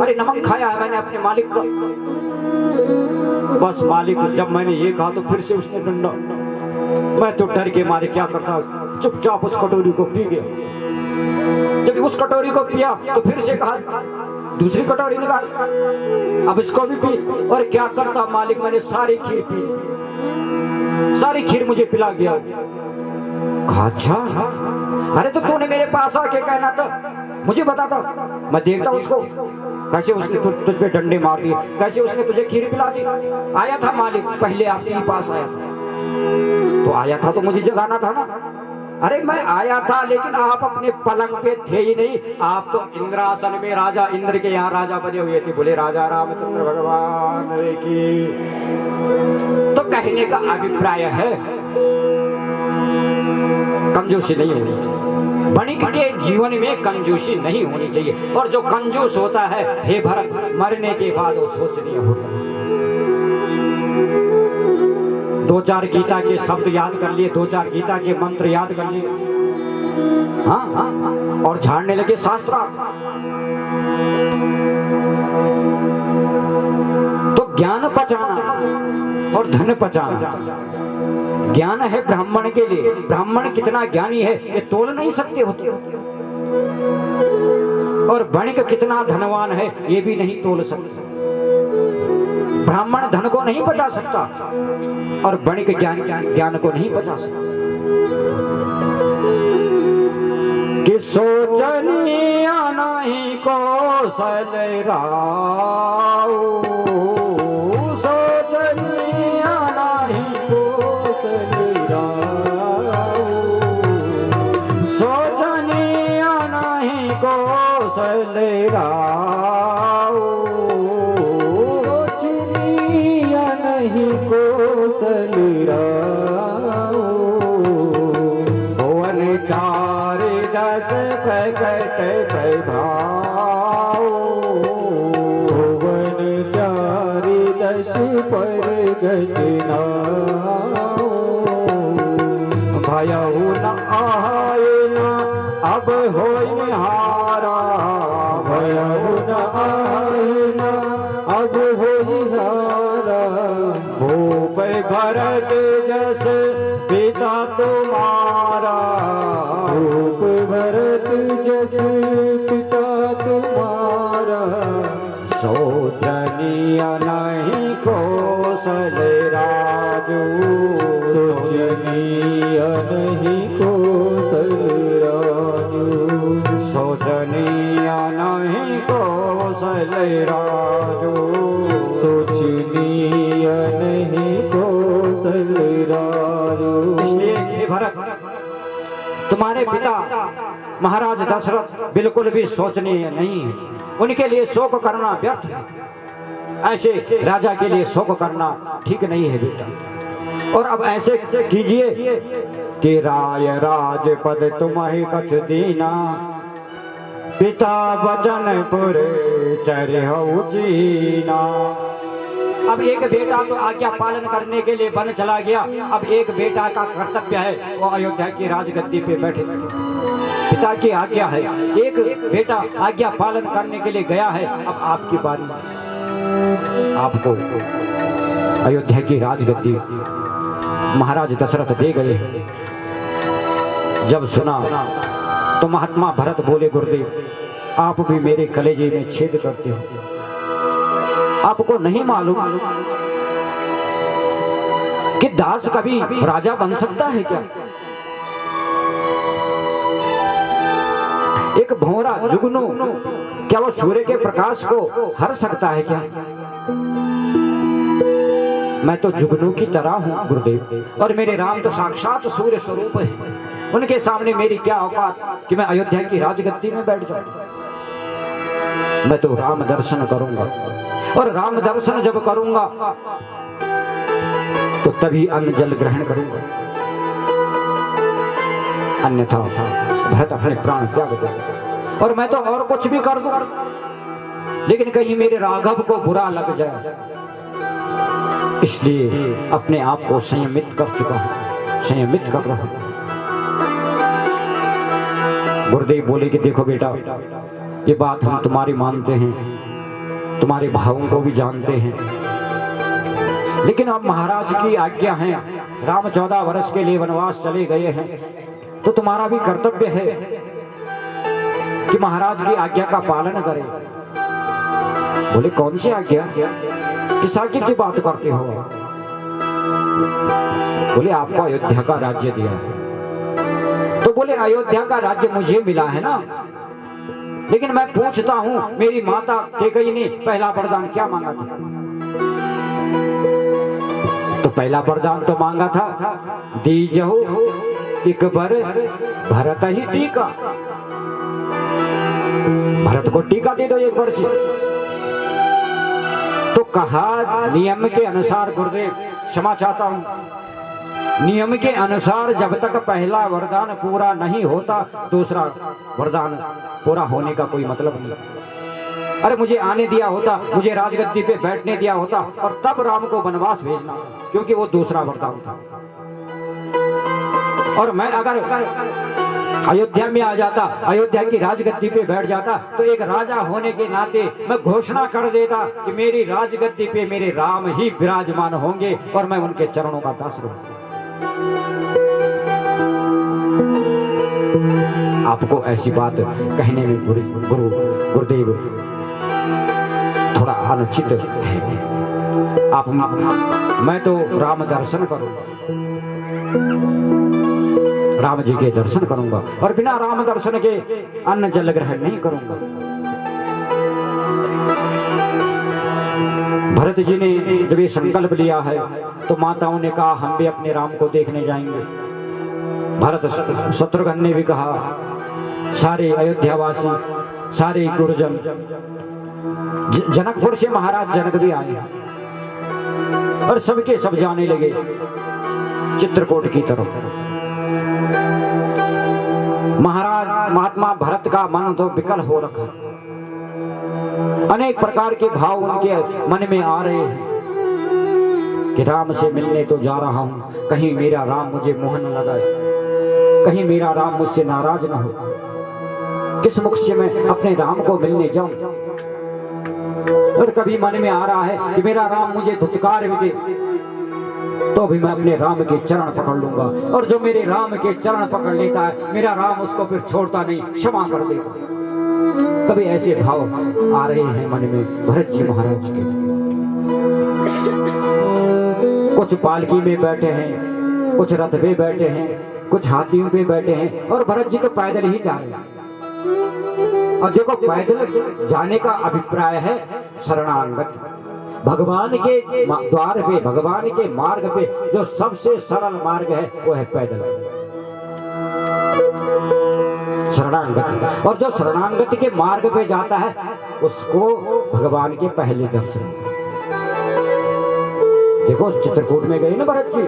अरे नमक खाया है मैंने अपने मालिक का। बस मालिक जब मैंने ये कहा तो फिर से उसने डंडा, मैं तो डर के मारे क्या करता, चुपचाप उस कटोरी को पी गया। जब उस कटोरी को पिया तो फिर से कहा दूसरी कटोरी निकाल, अब इसको भी पी। और क्या करता मालिक, मैंने सारी खीर पी, सारी खीर मुझे पिला गया। अच्छा अरे तो तूने मेरे पास आके कहना था, मुझे बताता, मैं देखता उसको कैसे उसने तुझ पे डंडे मार दिए, कैसे उसने तुझे खीर पिला दी। आया था मालिक, पहले आपके पास आया था, तो आया था तो मुझे जगाना था ना। अरे मैं आया था लेकिन आप अपने पलंग पे थे ही नहीं, आप तो इंद्रासन में राजा इंद्र के यहाँ राजा बने हुए थे। बोले राजा रामचंद्र भगवान की। तो कहने का अभिप्राय है कंजूसी नहीं होनी चाहिए, वणिक के जीवन में कंजूसी नहीं होनी चाहिए। और जो कंजूस होता है हे भरत, मरने के बाद वो सोचनीय होता है। 2-4 गीता के शब्द याद कर लिए, 2-4 गीता के मंत्र याद कर लिए, हाँ, और झाड़ने लगे शास्त्र। तो ज्ञान पचाना और धन पचाना, ज्ञान है ब्राह्मण के लिए, ब्राह्मण कितना ज्ञानी है ये तोल नहीं सकते होते, और वणिक कितना धनवान है ये भी नहीं तोल सकते। ब्राह्मण धन को नहीं बचा सकता और वणिक ज्ञान को नहीं बचा सकता। कि सोचनिया नहीं कौशल राऊ, सोचनिया नहीं कौशल राऊ, सोचनिया नहीं कौशल राऊ, कौशल राऊ। भुवन 4 10 प्रकट प्रभाऊ, अब होई हारा भयउ न आईना अब होई हारा। भूप भरत जस पिता तुम्हारा भूप भरत जस पिता तुम्हारा। सोचनीय नहीं कौशल राजू सोचनीय नहीं कौशल राजू। सोचनीय नहीं कौशल राजू सोचनीय नहीं कौशल राजू। इसलिए हे भरत तुम्हारे पिता महाराज दशरथ बिल्कुल भी सोचनीय नहीं है, उनके लिए शोक करना व्यर्थ है। ऐसे राजा के लिए शोक करना ठीक नहीं है बेटा। और अब ऐसे कीजिए कि राय राजपद तुम्हें कछ दीना पिता वचन पुरे चरहु जीना। अब एक बेटा तो आज्ञा पालन करने के लिए वन चला गया, अब एक बेटा का कर्तव्य है वो अयोध्या की राजगद्दी पे बैठे। पिता की आज्ञा है, एक बेटा आज्ञा पालन करने के लिए गया है, अब आपकी बारी, आपको अयोध्या की राजगद्दी महाराज दशरथ दे गए। जब सुना तो महात्मा भरत बोले, गुरुदेव आप भी मेरे कलेजे में छेद करते हो। आपको नहीं मालूम कि दास कभी राजा बन सकता है क्या? एक भौरा जुगनू क्या वो सूर्य के प्रकाश को हर सकता है क्या? मैं तो जुगनू की तरह हूं गुरुदेव, और मेरे राम तो साक्षात सूर्य स्वरूप है। उनके सामने मेरी क्या औकात कि मैं अयोध्या की राजगद्दी में बैठ जाऊं। मैं तो राम दर्शन करूंगा, और राम दर्शन जब करूंगा तो तभी अन्न जल ग्रहण करूंगा, अन्यथा भरत अपने प्राण त्याग देगा। और मैं तो और कुछ भी कर दूं, लेकिन कहीं मेरे राघव को बुरा लग जाए, इसलिए अपने आप को संयमित कर चुका हूं, संयमित कर रहा हूं। गुरुदेव बोले कि देखो बेटा, ये बात हम तुम्हारी मानते हैं, तुम्हारे भावों को भी जानते हैं, लेकिन अब महाराज की आज्ञा है, राम 14 वर्ष के लिए वनवास चले गए हैं, तो तुम्हारा भी कर्तव्य है कि महाराज की आज्ञा का पालन करें। बोले कौन सी आज्ञा, किस आज्ञा की बात करते हो? बोले आपको अयोध्या का राज्य दिया है। तो बोले अयोध्या का राज्य मुझे मिला है ना, लेकिन मैं पूछता हूं मेरी माता कैकेयी ने पहला वरदान क्या मांगा था? तो पहला वरदान तो मांगा था, दीजहु एक बर भरत ही टीका, भरत को टीका दे दो एक वर्ष। तो कहा नियम के अनुसार, गुरुदेव क्षमा चाहता हूं, नियम के अनुसार जब तक पहला वरदान पूरा नहीं होता दूसरा वरदान पूरा होने का कोई मतलब नहीं। अरे मुझे आने दिया होता, मुझे राजगद्दी पे बैठने दिया होता, और तब राम को वनवास भेजना, क्योंकि वो दूसरा वरदान था। और मैं अगर अयोध्या में आ जाता, अयोध्या की राजगद्दी पे बैठ जाता, तो एक राजा होने के नाते मैं घोषणा कर देता कि मेरी राजगद्दी पे मेरे राम ही विराजमान होंगे और मैं उनके चरणों का दास रहूंगा। आपको ऐसी बात कहने में गुरुदेव थोड़ा अनुचित है। आप मैं तो राम दर्शन करूंगा, राम जी के दर्शन करूंगा, और बिना राम दर्शन के अन्न जल ग्रहण नहीं करूंगा। भरत जी ने जब ये संकल्प लिया है तो माताओं ने कहा हम भी अपने राम को देखने जाएंगे। भरत शत्रुघ्न ने भी कहा, सारे अयोध्यावासी, सारे गुरुजन, जनकपुर से महाराज जनक भी आए और सबके सब जाने लगे चित्रकूट की तरफ। महाराज महात्मा भरत का मन तो विकल हो रखा, अनेक प्रकार के भाव उनके मन में आ रहे हैं कि राम से मिलने तो जा रहा हूं, कहीं मेरा राम मुझे मोह न लगाए, कहीं मेरा राम मुझसे नाराज न हो। किस मुख से मैं अपने राम को मिलने जाऊं। और कभी मन में आ रहा है कि मेरा राम मुझे धुतकार भी दे, तो भी मैं अपने राम के चरण पकड़ लूंगा। और जो मेरे राम के चरण पकड़ लेता है, मेरा राम उसको फिर छोड़ता नहीं, क्षमा कर देता। कभी ऐसे भाव आ रहे हैं मन में भरत जी महाराज के। कुछ पालकी में बैठे हैं, कुछ रथ पे बैठे हैं, कुछ हाथियों पे बैठे हैं, और भरत जी तो पैदल ही जा रहे हैं। और देखो, पैदल जाने का अभिप्राय है शरणागत। भगवान के द्वार पे, भगवान के मार्ग पे जो सबसे सरल मार्ग है वो है पैदल शरणागत। और जो शरणागत के मार्ग पे जाता है उसको भगवान के पहले दर्शन। देखो, चित्रकूट में गए ना भरत जी,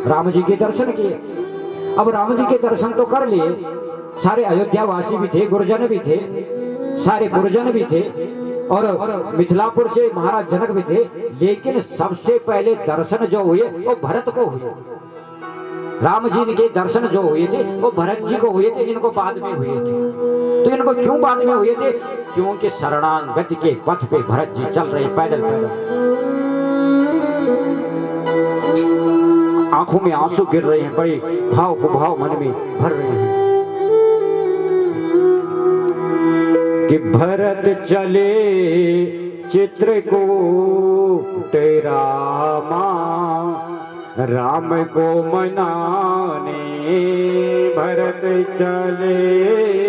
राम जी के दर्शन किए। अब राम जी के दर्शन तो कर लिए, सारे अयोध्यावासी भी थे, गुरुजन भी थे, सारे गुरुजन भी थे, और मिथिलापुर से महाराज जनक भी थे। लेकिन सबसे पहले दर्शन जो हुए वो भरत को हुए। राम जी के दर्शन जो हुए थे वो भरत जी को हुए थे, इनको बाद में हुए थे। तो इनको क्यों बाद में हुए थे? क्योंकि शरणागति के पथ पे भरत जी चल रहे पैदल पैदल। आंखों में आंसू गिर रहे हैं, बड़े भाव कुभाव मन में भर रहे हैं कि भरत चले चित्रकूट रामा, राम को मनाने। भरत चले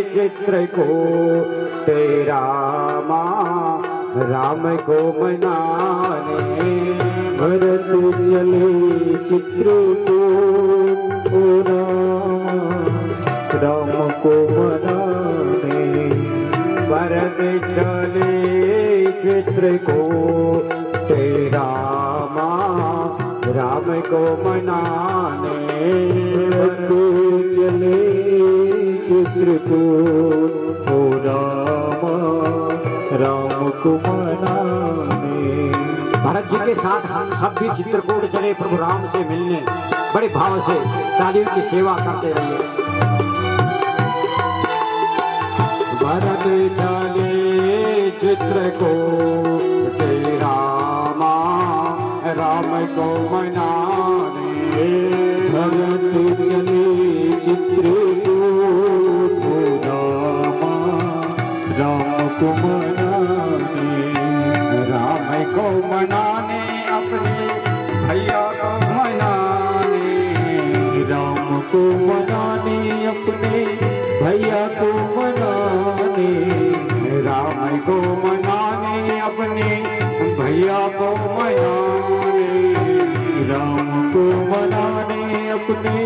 चित्रकूट रामा, राम को मनाने। भरत चले चित्रकूट रामा, राम को मनाने। भरत चले चित्रकूट रामा, राम को मनाने। भरत चले चित्रकूट रामा, राम को मनाने। भरत जी के साथ हम सब भी चित्रकूट चले प्रभु राम से मिलने। बड़े भाव से तालियों की सेवा करते रहिए। भरत चले चित्रकूट रामा, राम को मनाने। भरत चले चित्रकूट रामा, राम को मनाने। राम को मनाने, अपने भैया को मनाने। राम को मनाने, अपने भैया को मनाने। राम को मनाने, अपने भैया को मनाने। राम को मनाने, अपने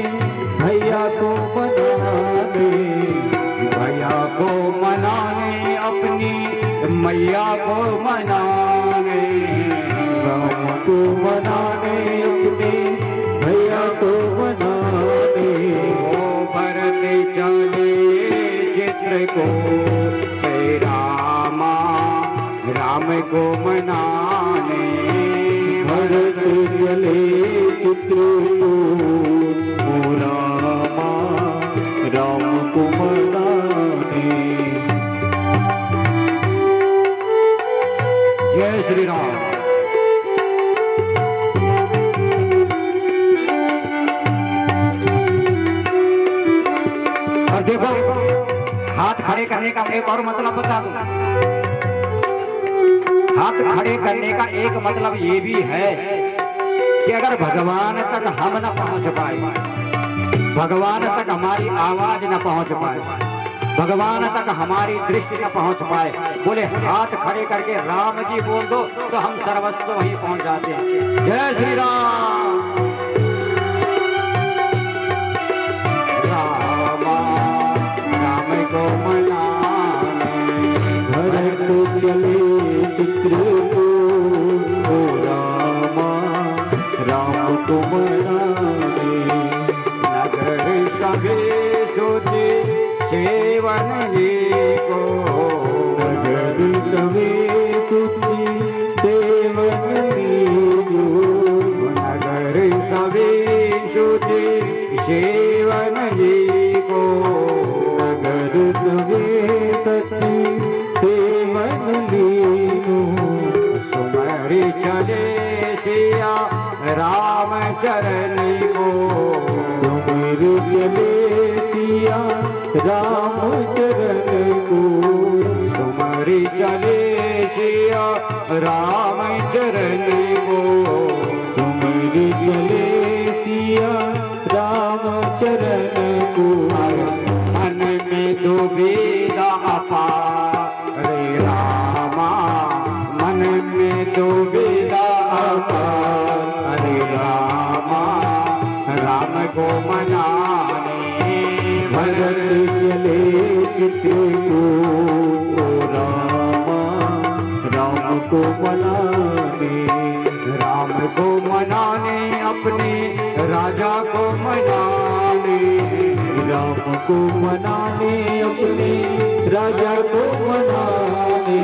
भैया को मनाने। भैया को मनाने, अपनी मैया को मनाने। राम को मनाने, अपने भैया को मनाने। ओ भरत चले चित्रकूट रामा, राम को मनाने। भरत चले चित्रकूट रामा, राम को मनाने। जय श्री राम। और देखो, हाथ खड़े करने का एक और मतलब बता दूं। हाथ खड़े करने का एक मतलब ये भी है कि अगर भगवान तक हम न पहुंच पाए, भगवान तक हमारी आवाज न पहुंच पाए, भगवान तक हमारी दृष्टि न पहुंच पाए, बोले हाथ खड़े करके राम जी बोल दो तो हम सर्वस्व वहीं पहुंच जाते हैं। जय श्री राम। रामा, राम को मनाने। भरत चले चित्रकूट रामा, राम को मनाने। नगर सभी सोचे सेवन को। नगर तवे सुचि सेवन लीजो। नगर सभी सोचे सेवन को। नगर तवे को सुमिर चले सिया रामचरण को सुमरी चले सिया राम चरण को सुमिर चले सिया रामचरण को मन में दुविधा अपार रामा मन में दुविधा अपार हरे रामा राम को मनाने भरत चले चित्रकूट रामा राम को मनाने राम को मनाने अपने राजा को मनाने राम को मनाने अपने राजा को मनाने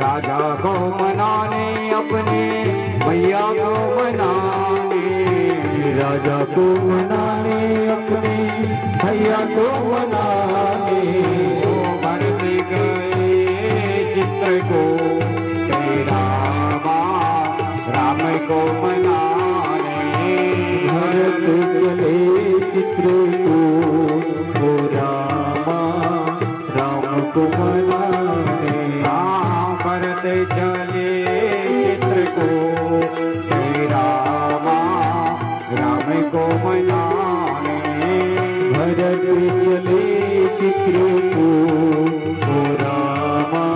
राजा को मनाने अपने भैया को मनाने राजा को मनाने अपने भैया को मनाने भर गए चित्र को रामा राम को मनाने भरत चले चित्रकूट रामा राम को मनाने भरत चले चित्र को रामा राम को मनाने भरत चले चित्रकूट रामा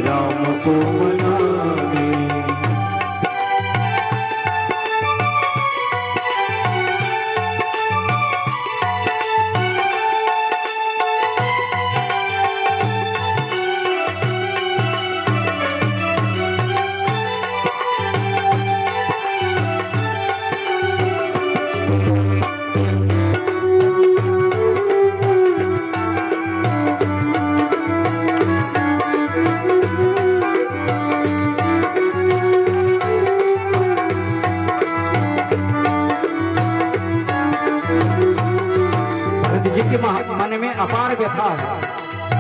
राम को मनाने जिनके मन में अपार व्यथा है,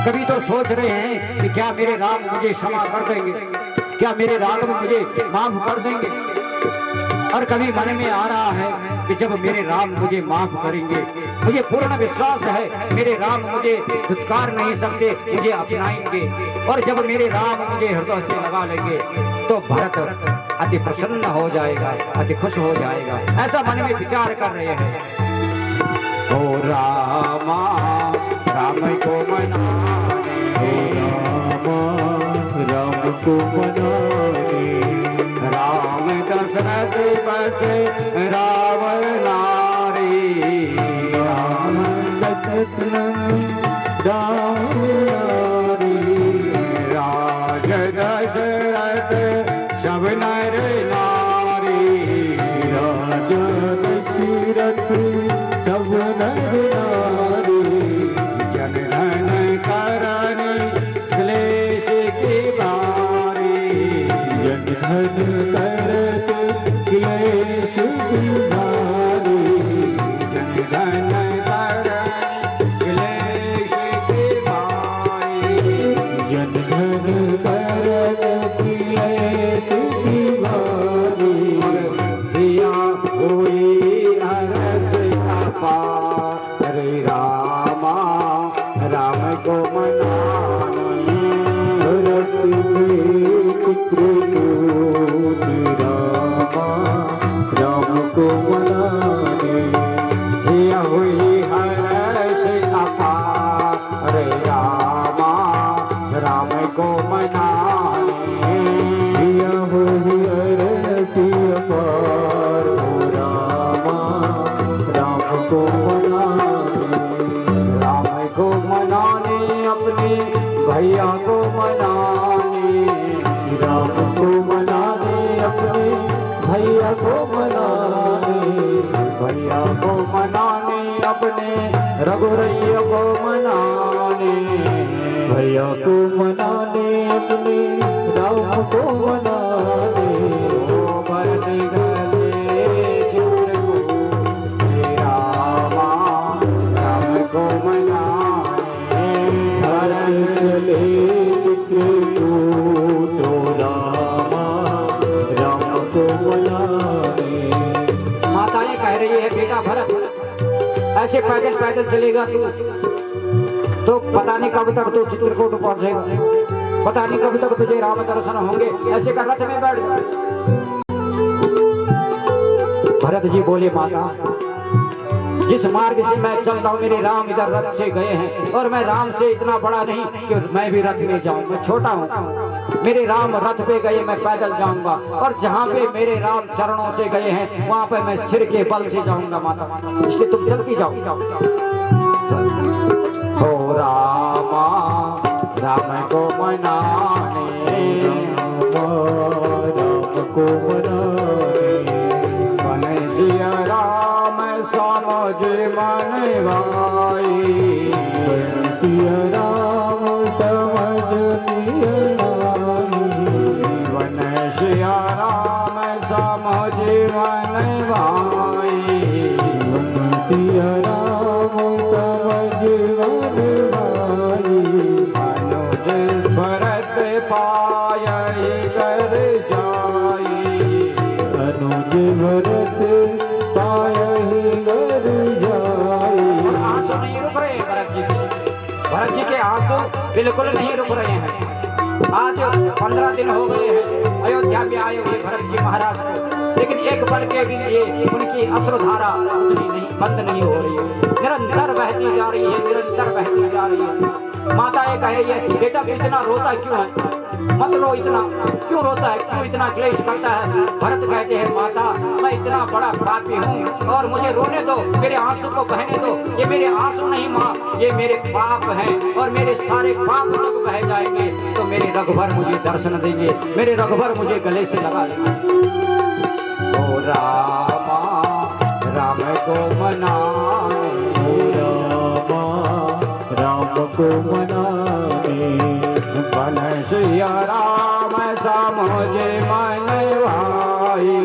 कभी तो सोच रहे हैं कि क्या मेरे राम मुझे क्षमा कर देंगे, क्या मेरे राम मुझे माफ कर देंगे। और कभी मन में आ रहा है कि जब मेरे राम मुझे माफ करेंगे, मुझे पूर्ण विश्वास है मेरे राम मुझे धुतकार नहीं सकते, मुझे अपनाएंगे। और जब मेरे राम मुझे हृदय से लगा लेंगे तो भरत अति प्रसन्न हो जाएगा, अति खुश हो जाएगा। ऐसा मन में विचार कर रहे हैं। ओ रामा राम को मनाने रामा राम को मनाने राम दशरथ बस रावण नारी राम राम नारी राज दशरथ सब नर नारी राजा दशरथ सब नर नारी जनधन करनी क्लेश की बारी जनधन करत क्लेश की नारी जनधन करनी क्लेश की बारी जनधन करत क्लेश की नारी दिया हुई अरस अपार रामा राम को मनाने भरत में चित्रकूट रामा राम को मनाने दिया हुई हरस अपार रामा राम को मनाने दिया हुई अरसी अपार रामा राम को मनाने राम को मनाने अपने भैया को मनाने राम को मनाने अपने भैया को मनाने भैया को मनाने अपने रघुरैया को मनाने भैया को मनाने अपने राम को मनाने ओ भरत गले चित्रकूट रामा राम को मनाने भरत चले चित्रकूट रामा राम को मनाने माताएं कह रही है, बेटा भरत ऐसे पैदल पैदल चलेगा तो पता नहीं कब तक तू चित्रकूट पहुंचेगा, पता नहीं कब तक तुझे राम दर्शन होंगे, ऐसे कर रथ में बैठ जा। भरत जी बोले, माता जिस मार्ग से मैं चलता हूँ मेरे राम इधर रथ से गए हैं, और मैं राम से इतना बड़ा नहीं कि मैं भी रथ में जाऊं, मैं छोटा हूँ। मेरे राम रथ पे गए, मैं पैदल जाऊंगा, और जहाँ पे मेरे राम चरणों से गए हैं वहां पे मैं सिर के बल से जाऊंगा माता, इसलिए तुम जल्दी जाओ। हो रामा राम को मनाने, राम को मनाने, बने सिया राम समझ मन भाई, सिया राम समझ लिया बने सिया राम समझ मन भाई, सिया राम समझ मन भाई, अनुज भरत पाय कर जाई, अनुज भरत पायहि कर जाई। और आंसू नहीं रुक रहे भरत जी के, भरत जी के आंसू बिल्कुल नहीं रुक रहे हैं। आज 15 दिन हो गए हैं अयोध्या में आए हुए भरत जी महाराज को, लेकिन एक पल के भी लिए उनकी अश्रुधारा उतनी नहीं, बंद नहीं हो रही है, निरंतर बहती जा रही है, निरंतर बहती जा रही है। माता ये कह रही है, बेटा इतना रोता क्यों है, मत रो, इतना क्यों रोता है, क्यों इतना क्लेश करता है। भरत कहते हैं, माता मैं इतना बड़ा पापी हूँ और मुझे रोने दो, मेरे आंसू को बहने दो। ये मेरे आंसू नहीं माँ, ये मेरे पाप हैं, और मेरे सारे पाप जब बह जाएंगे तो मेरे रघुवर मुझे दर्शन देंगे, मेरे रघुवर मुझे गले से लगा लेंगे। ओ रामा राम को मनाने, राम को मनाने, बन सिया राम समझ मन भाई,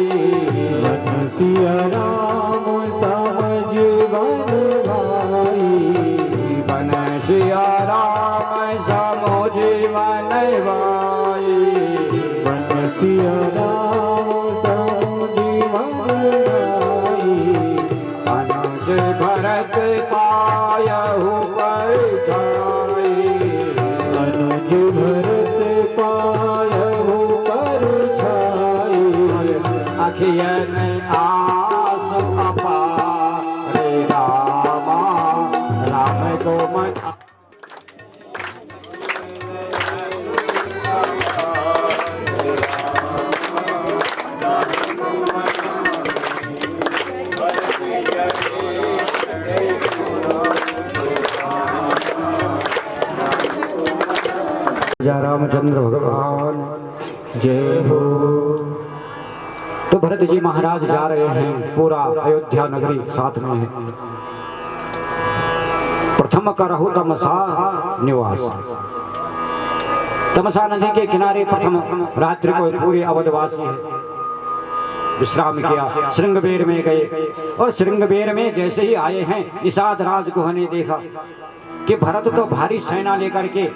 बन सिया राम समझ मन भाई, बन सिया राम समझ मन भाई, बन सिया राम समझ मन भाई, अनुज भरत पायहु पर छाई, अनुज भरत पायहु पर छाई, अखियन आंसू अपारे रामा राम को मन। जय रामचंद्र भगवान जय हो। तो भरत जी महाराज जा रहे हैं, पूरा अयोध्या नगरी साथ में है। प्रथम करहु तमसा निवास, तमसा नदी के किनारे प्रथम रात्रि को पूरे अवधवासी है विश्राम किया। श्रृंगबेर में गए, और श्रृंगबेर में जैसे ही आए हैं निषाद राजगुह ने देखा कि भरत तो भारी सेना लेकर के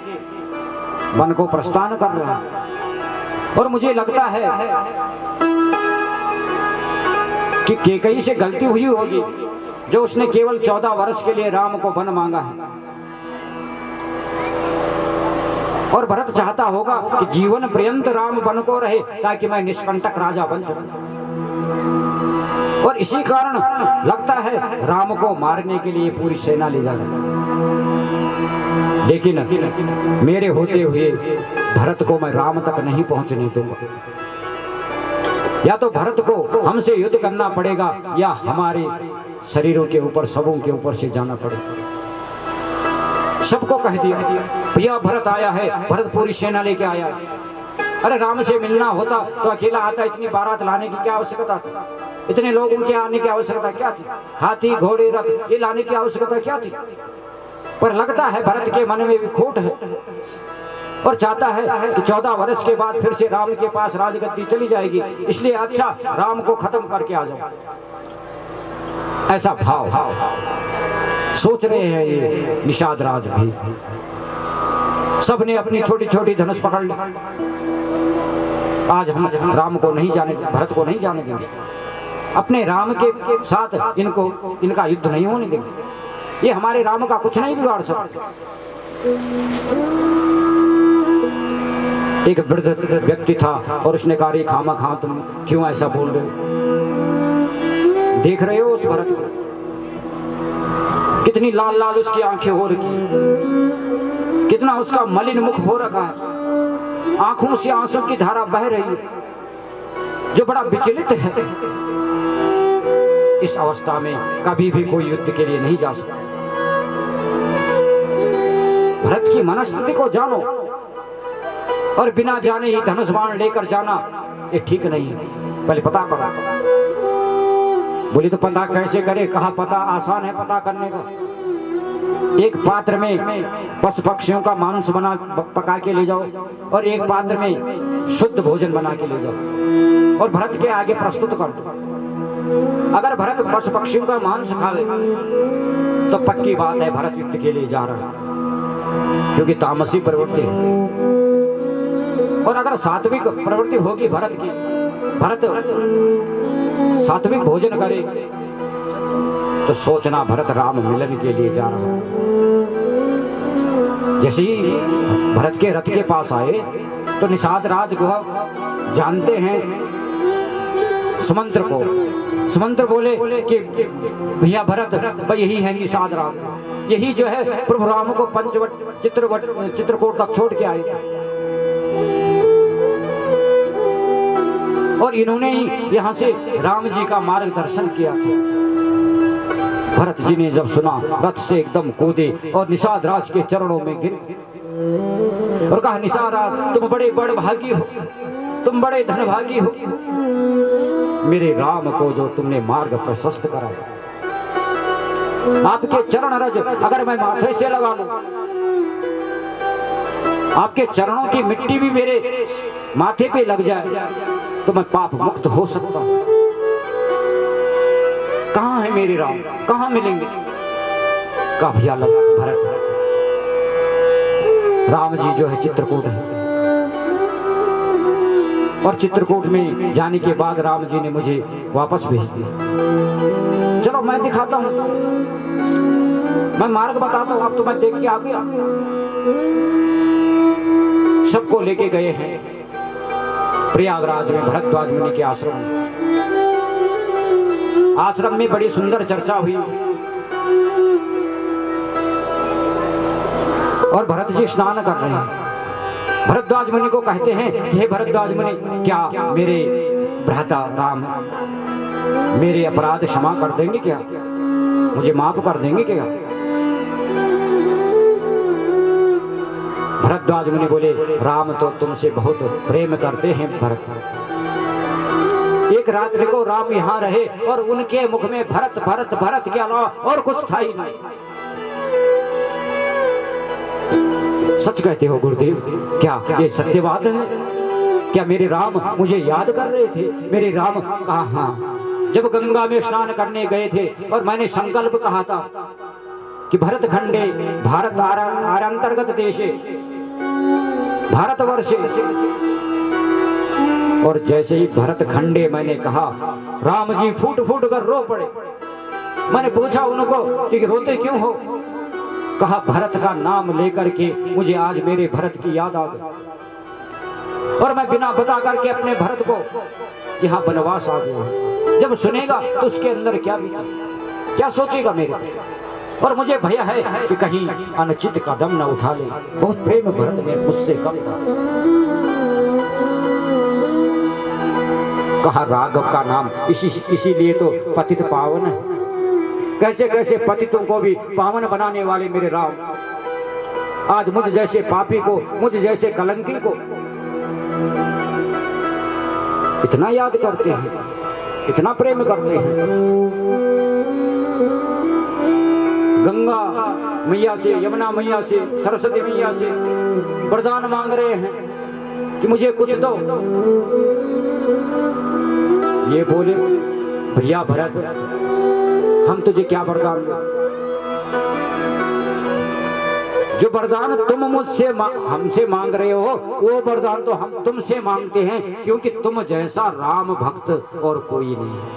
वन को प्रस्थान कर रहा है, और मुझे लगता है कि केकई से गलती हुई होगी जो उसने केवल 14 वर्ष के लिए राम को वन मांगा है, और भरत चाहता होगा कि जीवन पर्यंत राम वन को रहे ताकि मैं निष्कंटक राजा बन सकूं, और इसी कारण लगता है राम को मारने के लिए पूरी सेना ले जाना। लेकिन मेरे होते हुए भरत को मैं राम तक नहीं पहुंचने दूंगा। या तो भरत को हमसे युद्ध करना पड़ेगा, या हमारे शरीरों के ऊपर, सबों के ऊपर से जाना पड़ेगा। सबको कह दिया भैया भरत आया है, भरत पूरी सेना लेके आया है। अरे राम से मिलना होता तो अकेला आता, इतनी बारात लाने की क्या आवश्यकता थी, इतने लोगों के आने की आवश्यकता क्या थी, हाथी घोड़े रथ ये लाने की आवश्यकता क्या थी। पर लगता है भरत के मन में भी खोट है, और चाहता है कि 14 वर्ष के बाद फिर से राम के पास राजगद्दी चली जाएगी, इसलिए अच्छा राम को खत्म करके आ जाओ, ऐसा भाव सोच रहे हैं ये निषाद राज भी। सबने अपनी छोटी छोटी धनुष पकड़ ली। आज हम राम को नहीं जाने, भरत को नहीं जाने देंगे। अपने राम के साथ इनका युद्ध नहीं होने देंगे। ये हमारे राम का कुछ नहीं बिगाड़ सकते। एक वृद्ध व्यक्ति था और उसने कहा, खामा खा तुम क्यों ऐसा बोल रहे हो? देख रहे हो उस भरत को, कितनी लाल लाल उसकी आंखें हो रखी, कितना उसका मलिन मुख हो रखा है, आंखों से आंसू की धारा बह रही है, जो बड़ा विचलित है। इस अवस्था में कभी भी कोई युद्ध के लिए नहीं जा सकता। भरत की मनस्थिति को जानो और बिना जाने ही धनुष बाण लेकर जाना ये ठीक नहीं है। पहले पता करो। बोली तो पता कैसे करे? कहा पता आसान है पता करने का। एक पात्र में पशु पक्षियों का मांस पका के ले जाओ और एक पात्र में शुद्ध भोजन बना के ले जाओ और भरत के आगे प्रस्तुत कर दो। अगर भरत पशु पक्षियों का मांस खावे तो पक्की बात है भरत युद्ध के लिए जा रहा है, क्योंकि तामसी प्रवृत्ति है। और अगर सात्विक प्रवृत्ति होगी भरत की, भरत सात्विक भोजन करे तो सोचना भरत राम मिलन के लिए जा रहा है। जैसे ही भरत के रथ के पास आए तो निषाद राज को जानते हैं सुमंत्र को। सुमंत्र बोले कि भैया भरत भाई यही है निषाद राज, यही जो है प्रभु राम को पंचवट चित्रकूट तक छोड़ के आए थे और इन्होंने ही यहाँ से राम जी का मार्गदर्शन किया था। भरत जी ने जब सुना रथ से एकदम कूदे और निषाद राज के चरणों में गिर और कहा, निषाद राज तुम बड़े बड़भागी हो, तुम बड़े धनभागी हो, मेरे राम को जो तुमने मार्ग प्रशस्त कराया। आपके चरण रज अगर मैं माथे से लगा लूं, आपके चरणों की मिट्टी भी मेरे माथे पे लग जाए तो मैं पाप मुक्त हो सकता हूं। कहां है मेरे राम, कहां मिलेंगे? काफिया लगा भरत, राम जी जो है चित्रकूट है और चित्रकूट में जाने के बाद राम जी ने मुझे वापस भेज दिया। चलो मैं दिखाता हूं, मैं मार्ग बताता हूं, अब तो मैं देख के आ गया। सबको लेके गए हैं प्रयागराज में भरद्वाज मुनि के आश्रम में। आश्रम में बड़ी सुंदर चर्चा हुई और भरत जी स्नान कर रहे हैं। भरद्वाज मुनि को कहते हैं कि हे भरद्वाज मुनि, क्या मेरे भ्राता राम मेरे अपराध क्षमा कर देंगे? क्या मुझे माफ कर देंगे क्या? भरद्वाज मुनि बोले, राम तो तुमसे बहुत प्रेम करते हैं भरत। एक रात्रि को राम यहाँ रहे और उनके मुख में भरत भरत भरत के अलावा और कुछ था ही नहीं। सच कहते हो गुरुदेव, क्या ये सत्य बात है? क्या मेरे राम मुझे याद कर रहे थे? मेरे राम हाँ, जब गंगा में स्नान करने गए थे और मैंने संकल्प कहा था कि भरत खंडे भारत आरंतर्गत देशे भारतवर्षे, और जैसे ही भरत खंडे मैंने कहा राम जी फूट फूट कर रो पड़े। मैंने पूछा उनको कि रोते क्यों हो? कहा भरत का नाम लेकर के मुझे आज मेरे भरत की याद आ गई और मैं बिना बता करके अपने भरत को यहाँ वनवास आ गया। जब सुनेगा तो उसके अंदर क्या सोचेगा मेरे, और मुझे भय है कि कहीं अनुचित कदम न उठा ले। बहुत प्रेम भरत में मुझसे कम था। कहा राघव का नाम इसीलिए तो पतित पावन है। कैसे कैसे पतितों को भी पावन बनाने वाले मेरे राम आज मुझ जैसे पापी को, मुझ जैसे कलंकी को इतना याद करते हैं, इतना प्रेम करते हैं। गंगा मैया से, यमुना मैया से, सरस्वती मैया से वरदान मांग रहे हैं कि मुझे कुछ दो। ये बोले भैया भरत, हम तुझे क्या वरदान दें? जो वरदान तुम मुझसे हमसे मांग रहे हो वो वरदान तो हम तुमसे मांगते हैं, क्योंकि तुम जैसा राम भक्त और कोई नहीं है।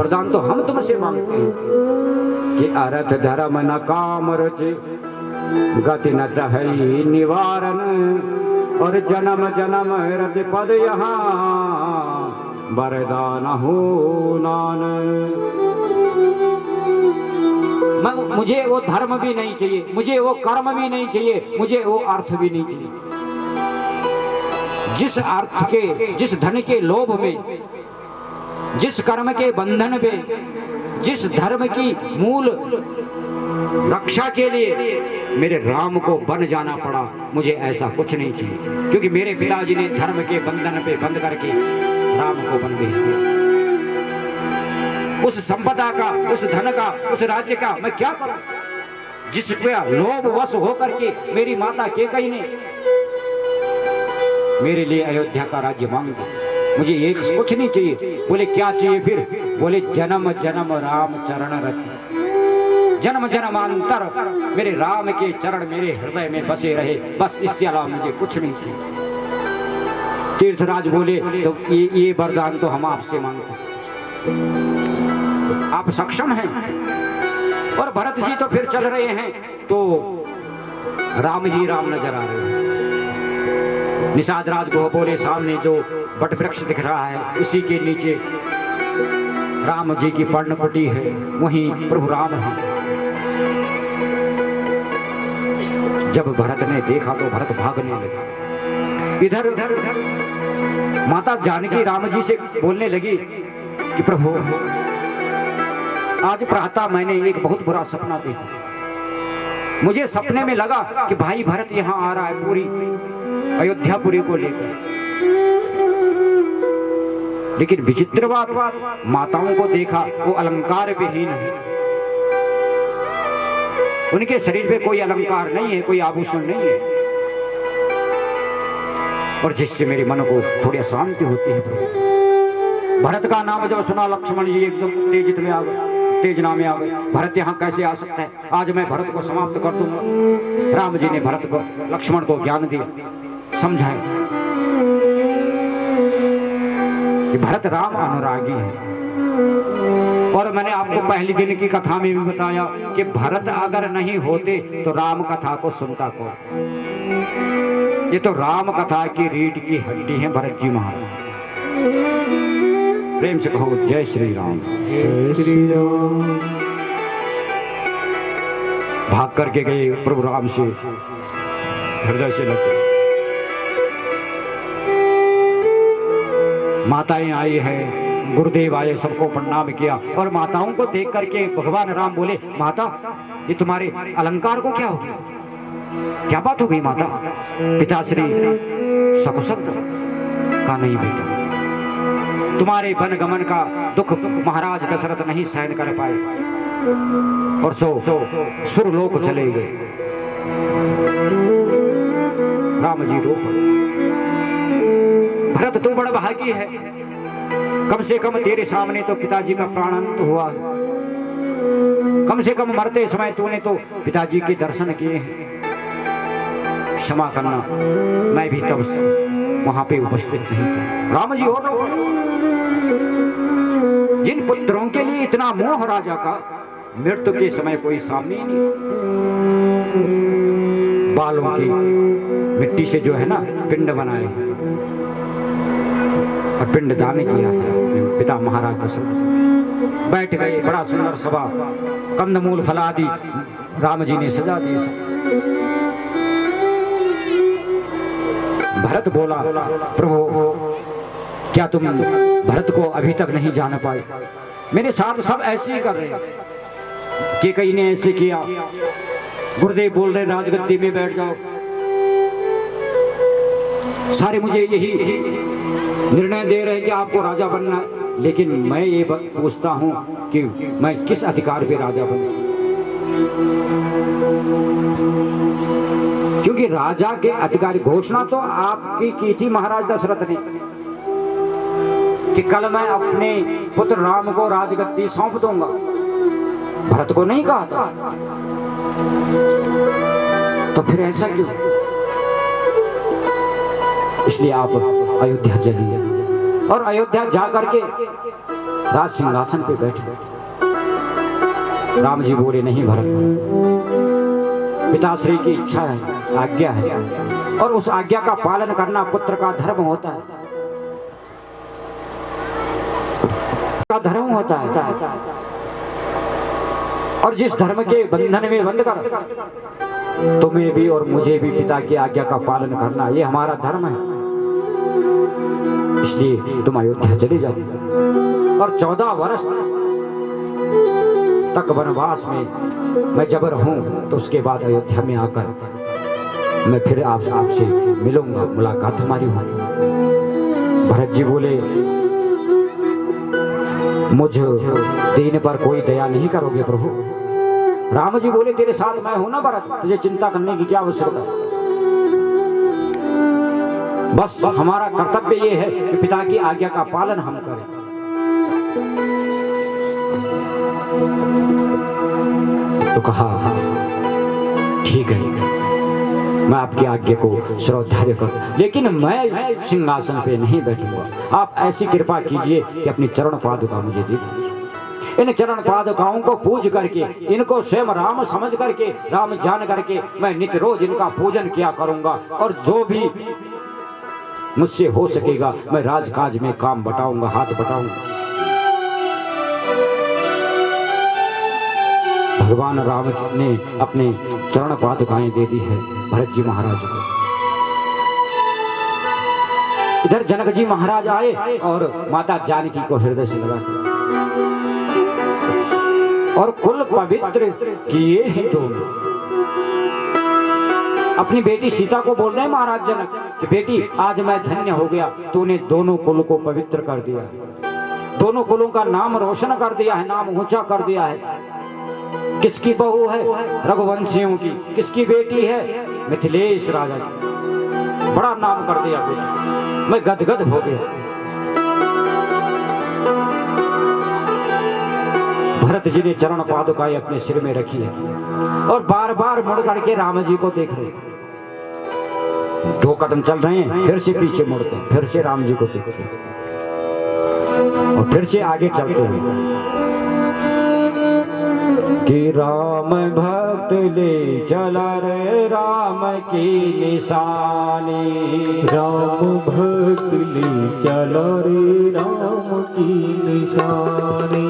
वरदान तो हम तुमसे मांगते हैं कि अर्थ धर्म न काम रुचि गति न चाही निवारण और जन्म जन्म हृदय पद यहाँ वरदान हो नानक। मुझे वो धर्म भी नहीं चाहिए, मुझे वो कर्म भी नहीं चाहिए, मुझे वो अर्थ भी नहीं चाहिए। जिस अर्थ के, जिस धन के लोभ में, जिस कर्म के बंधन में, जिस धर्म की मूल रक्षा के लिए मेरे राम को बन जाना पड़ा, मुझे ऐसा कुछ नहीं चाहिए। क्योंकि मेरे पिताजी ने धर्म के बंधन पे बंद करके राम को बन भेज दिया। उस संपदा का, उस धन का, उस राज्य का मैं क्या करूं, जिस पे लोभ वश होकर के मेरी माता केकई ने मेरे लिए अयोध्या का राज्य मांगा। मुझे एक कुछ नहीं चाहिए। बोले क्या चाहिए फिर? बोले जन्म जन्म राम चरण रति, जन्म जन्मांतर मेरे राम के चरण मेरे हृदय में बसे रहे, बस इससे अलावा मुझे कुछ नहीं चाहिए। तीर्थराज बोले तो ये वरदान तो हम आपसे मांगते हैं, आप सक्षम हैं। और भरत जी तो फिर चल रहे हैं तो राम ही राम नजर आ रहे हैं। निषाद राज को बोले सामने जो बट वृक्ष दिख रहा है उसी के नीचे राम जी की पर्णकुटी है, वहीं प्रभु राम है। जब भरत ने देखा तो भरत भागने लगा। इधर उधर माता जानकी राम जी से बोलने लगी कि प्रभु आज प्रातः मैंने एक बहुत बुरा सपना देखा। मुझे सपने में लगा कि भाई भरत यहाँ आ रहा है पूरी अयोध्यापुरी को लेकर। लेकिन विचित्र बात, माताओं को देखा वो अलंकार विहीन है, उनके शरीर पे कोई अलंकार नहीं है, कोई आभूषण नहीं है, और जिससे मेरे मन को थोड़ी शांति होती है। प्रभु भरत का नाम जब सुना लक्ष्मण जी एकदम तेजित में आ गए, तेजना में आ गए। भरत यहाँ कैसे आ सकता है, आज मैं भरत को समाप्त कर दूंगा। राम जी ने भरत को, लक्ष्मण को ज्ञान दिया, समझाया कि भरत राम अनुरागी है। और मैंने आपको पहली दिन की कथा में भी बताया कि भरत अगर नहीं होते तो राम कथा को सुनता कौन? ये तो राम कथा की रीढ़ की हड्डी है भरत जी महाराज। प्रेम से कहो जय श्री राम। जय श्री राम। भाग करके गए प्रभु राम से हृदय से लगे। माताएं आई हैं, गुरुदेव आए, सबको प्रणाम किया। और माताओं को देख करके भगवान राम बोले, माता ये तुम्हारे अलंकार को क्या हो गया, क्या बात हो गई माता? पिताश्री सकुशल का नहीं बेटा, तुम्हारे वन गमन का दुख महाराज दशरथ नहीं सहन कर पाए और सो सुरलोक चले गए। राम जी रो पड़े। भरत तू बड़ा भागी है, कम से कम तेरे सामने तो पिताजी का प्राणांत हुआ है, कम से कम मरते समय तूने तो पिताजी के दर्शन किए हैं। क्षमा करना, मैं भी तब वहां पे उपस्थित नहीं था। राम जी और रो पड़े। जिन पुत्रों के लिए इतना मोह राजा का, मृत्यु के समय कोई सामने ही नहीं। बालों की मिट्टी से जो है ना पिंड बनाए और पिंड दान किया है पिता महाराज दशरथ। बैठ गए, बड़ा सुंदर सभा, कंदमूल फलादि राम जी ने सजा दी। भरत बोला, प्रभु क्या तुम भरत को अभी तक नहीं जान पाए? मेरे साथ सब ऐसे ही कर रहे हैं कि कई ने ऐसे किया। गुरुदेव बोल रहे राजगद्दी में बैठ जाओ, सारे मुझे यही निर्णय दे रहे हैं कि आपको राजा बनना है। लेकिन मैं ये पूछता हूं कि मैं किस अधिकार पे राजा बनूं? क्योंकि राजा के अधिकारी घोषणा तो आपकी की थी महाराज दशरथ ने कि कल मैं अपने पुत्र राम को राजगद्दी सौंप दूंगा। भरत को नहीं कहा था, तो फिर ऐसा क्यों? इसलिए आप अयोध्या चलिए और अयोध्या जा करके राज सिंहासन पे बैठे। राम जी बोले, नहीं भरत, पिताश्री की इच्छा है, आज्ञा है, और उस आज्ञा का पालन करना पुत्र का धर्म होता है, का धर्म होता है। और जिस धर्म के बंधन में बंध कर तुम्हें भी और मुझे भी पिता की आज्ञा का पालन करना, ये हमारा धर्म है। इसलिए तुम अयोध्या चले जाओ। और 14 वर्ष तक वनवास में मैं जब रहूं, तो उसके बाद अयोध्या में आकर मैं फिर आपसे मिलूंगा, मुलाकात हमारी होगी। भरत जी बोले, मुझ दीन पर कोई दया नहीं करोगे प्रभु? राम जी बोले, तेरे साथ मैं हूं ना भरत, तुझे चिंता करने की क्या आवश्यकता है? बस हमारा कर्तव्य ये है कि पिता की आज्ञा का पालन हम करें। तो कहा, ठीक है, मैं आपकी आज्ञा को श्रद्धा कर, लेकिन मैं सिंहासन पे नहीं बैठूंगा। आप ऐसी कृपा कीजिए कि अपनी चरण पादुका मुझे दे दीजिए। इन चरण पादुकाओं को पूज करके, इनको स्वयं राम समझ करके, राम जान करके मैं नित्य रोज इनका पूजन किया करूंगा। और जो भी मुझसे हो सकेगा मैं राजकाज में काम बटाऊंगा, हाथ बटाऊंगा। भगवान राम ने अपने चरण पादुकाएं दे दी है भरत जी महाराज को। इधर जनक जी महाराज आए और माता जानकी को हृदय से लगा, और कुल पवित्र किए ही दोनों। अपनी बेटी सीता को बोल रहे हैं महाराज जनक कि बेटी, आज मैं धन्य हो गया, तूने दोनों कुल को पवित्र कर दिया, दोनों कुलों का नाम रोशन कर दिया है, नाम ऊंचा कर दिया है। किसकी बहू है? रघुवंशियों की। किसकी बेटी है? मिथिलेश राजा की। बड़ा नाम कर दिया बेटा, मैं गदगद हो गया। भरत जी ने चरण पादुकाएं अपने सिर में रखी है और बार बार मुड़ करके राम जी को देख रहे। 2 कदम चल रहे हैं, फिर से पीछे मुड़ते हैं, फिर से राम जी को देखते हैं और फिर से आगे चलते हैं कि राम भक्त ले चला रे राम की निशानी। राम भक्त ले चला रे राम की निशानी।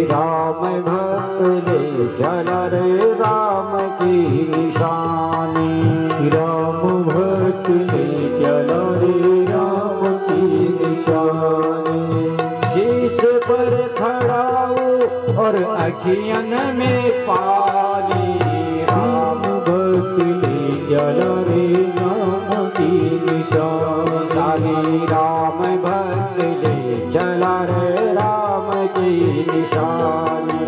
राम भक्त ले चला रे राम की निशानी। राम भक्त ले चला रे राम की निशानी। शीश पर खड़ा और अखियन में पानी। राम भक्त ले चला रे राम की निशानी। राम भक्त ले चला रे राम की निशानी।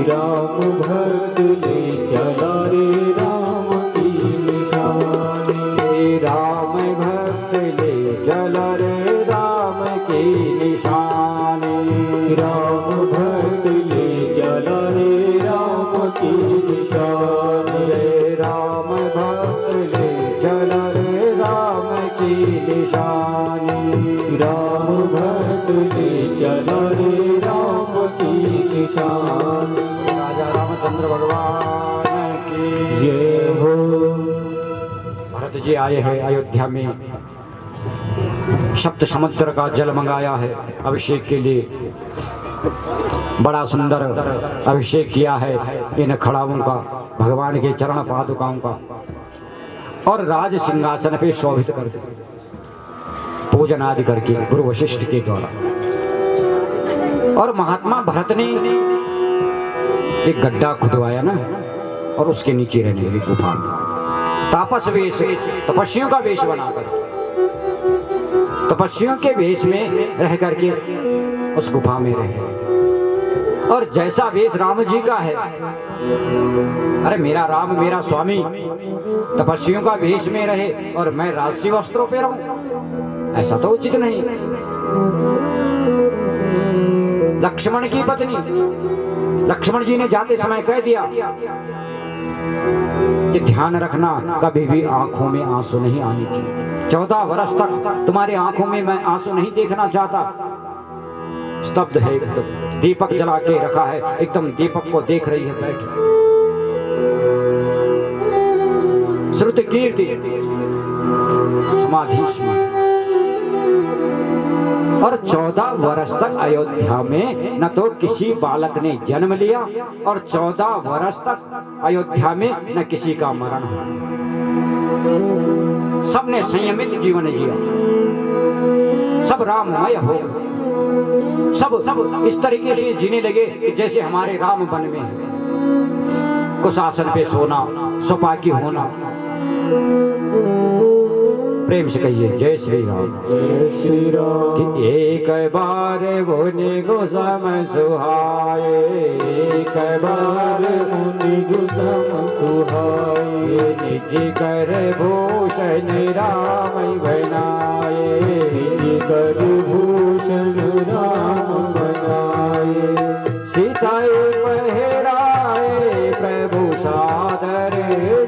राम भक्त ले चला रे राम की निशानी। राम भक्त ले चला रे राम की निशानी। राम भक्त ले चला रे राम की निशानी। राम भक्त ले चला रे राम की निशानी। राम भक्त ले चला रे राम की निशानी। राजा रामचंद्र भगवान की जय हो। भरत जी आए हैं अयोध्या में, सप्त समुद्र का जल मंगाया है अभिषेक के लिए। बड़ा सुंदर अभिषेक किया है इन खड़ाओं का, भगवान के चरण पादुकाओं का, और राज सिंहासन पे शोभित कर दिया पूजन आदि करके गुरु वशिष्ठ के द्वारा। और महात्मा भरत ने एक गड्ढा खुदवाया ना, और उसके नीचे रहने लगी गुफा में। तापस वेश, तपस्वियों का वेश बनाकर, तपस्वियों के वेश में रह करके उस गुफा में रहे। और जैसा वेश राम जी का है, अरे मेरा राम मेरा स्वामी तपस्वियों का वेश में रहे और मैं राजसी वस्त्रों पे रहूं, ऐसा तो उचित नहीं। लक्ष्मण की पत्नी, लक्ष्मण जी ने जाते समय कह दिया कि ध्यान रखना, कभी भी आंखों में आंसू नहीं आनी चाहिए। 14 वर्ष तक तुम्हारी आंखों में मैं आंसू नहीं देखना चाहता। स्तब्ध है एकदम। दीपक जला के रखा है, एकदम दीपक को देख रही है बैठ। श्रुत कीर्ति समाधि में। और 14 वर्ष तक अयोध्या में न तो किसी बालक ने जन्म लिया और 14 वर्ष तक अयोध्या में न किसी का मरण हुआ। सबने संयमित जीवन जिया, सब राममय हो गए। सब इस तरीके से जीने लगे कि जैसे हमारे राम वन में है। कुशासन पे सोना, सुपाकी होना। प्रेम से कहिए जय श्री राम। जय श्री राम। कि एक बार गुनि गुसम सुहाए, एक बार मुनि गुसम सुहाए, निज कर भूषण राम बनाए, निज कर भूषण राम बनाए। सीताए पहराए प्रभु सादर,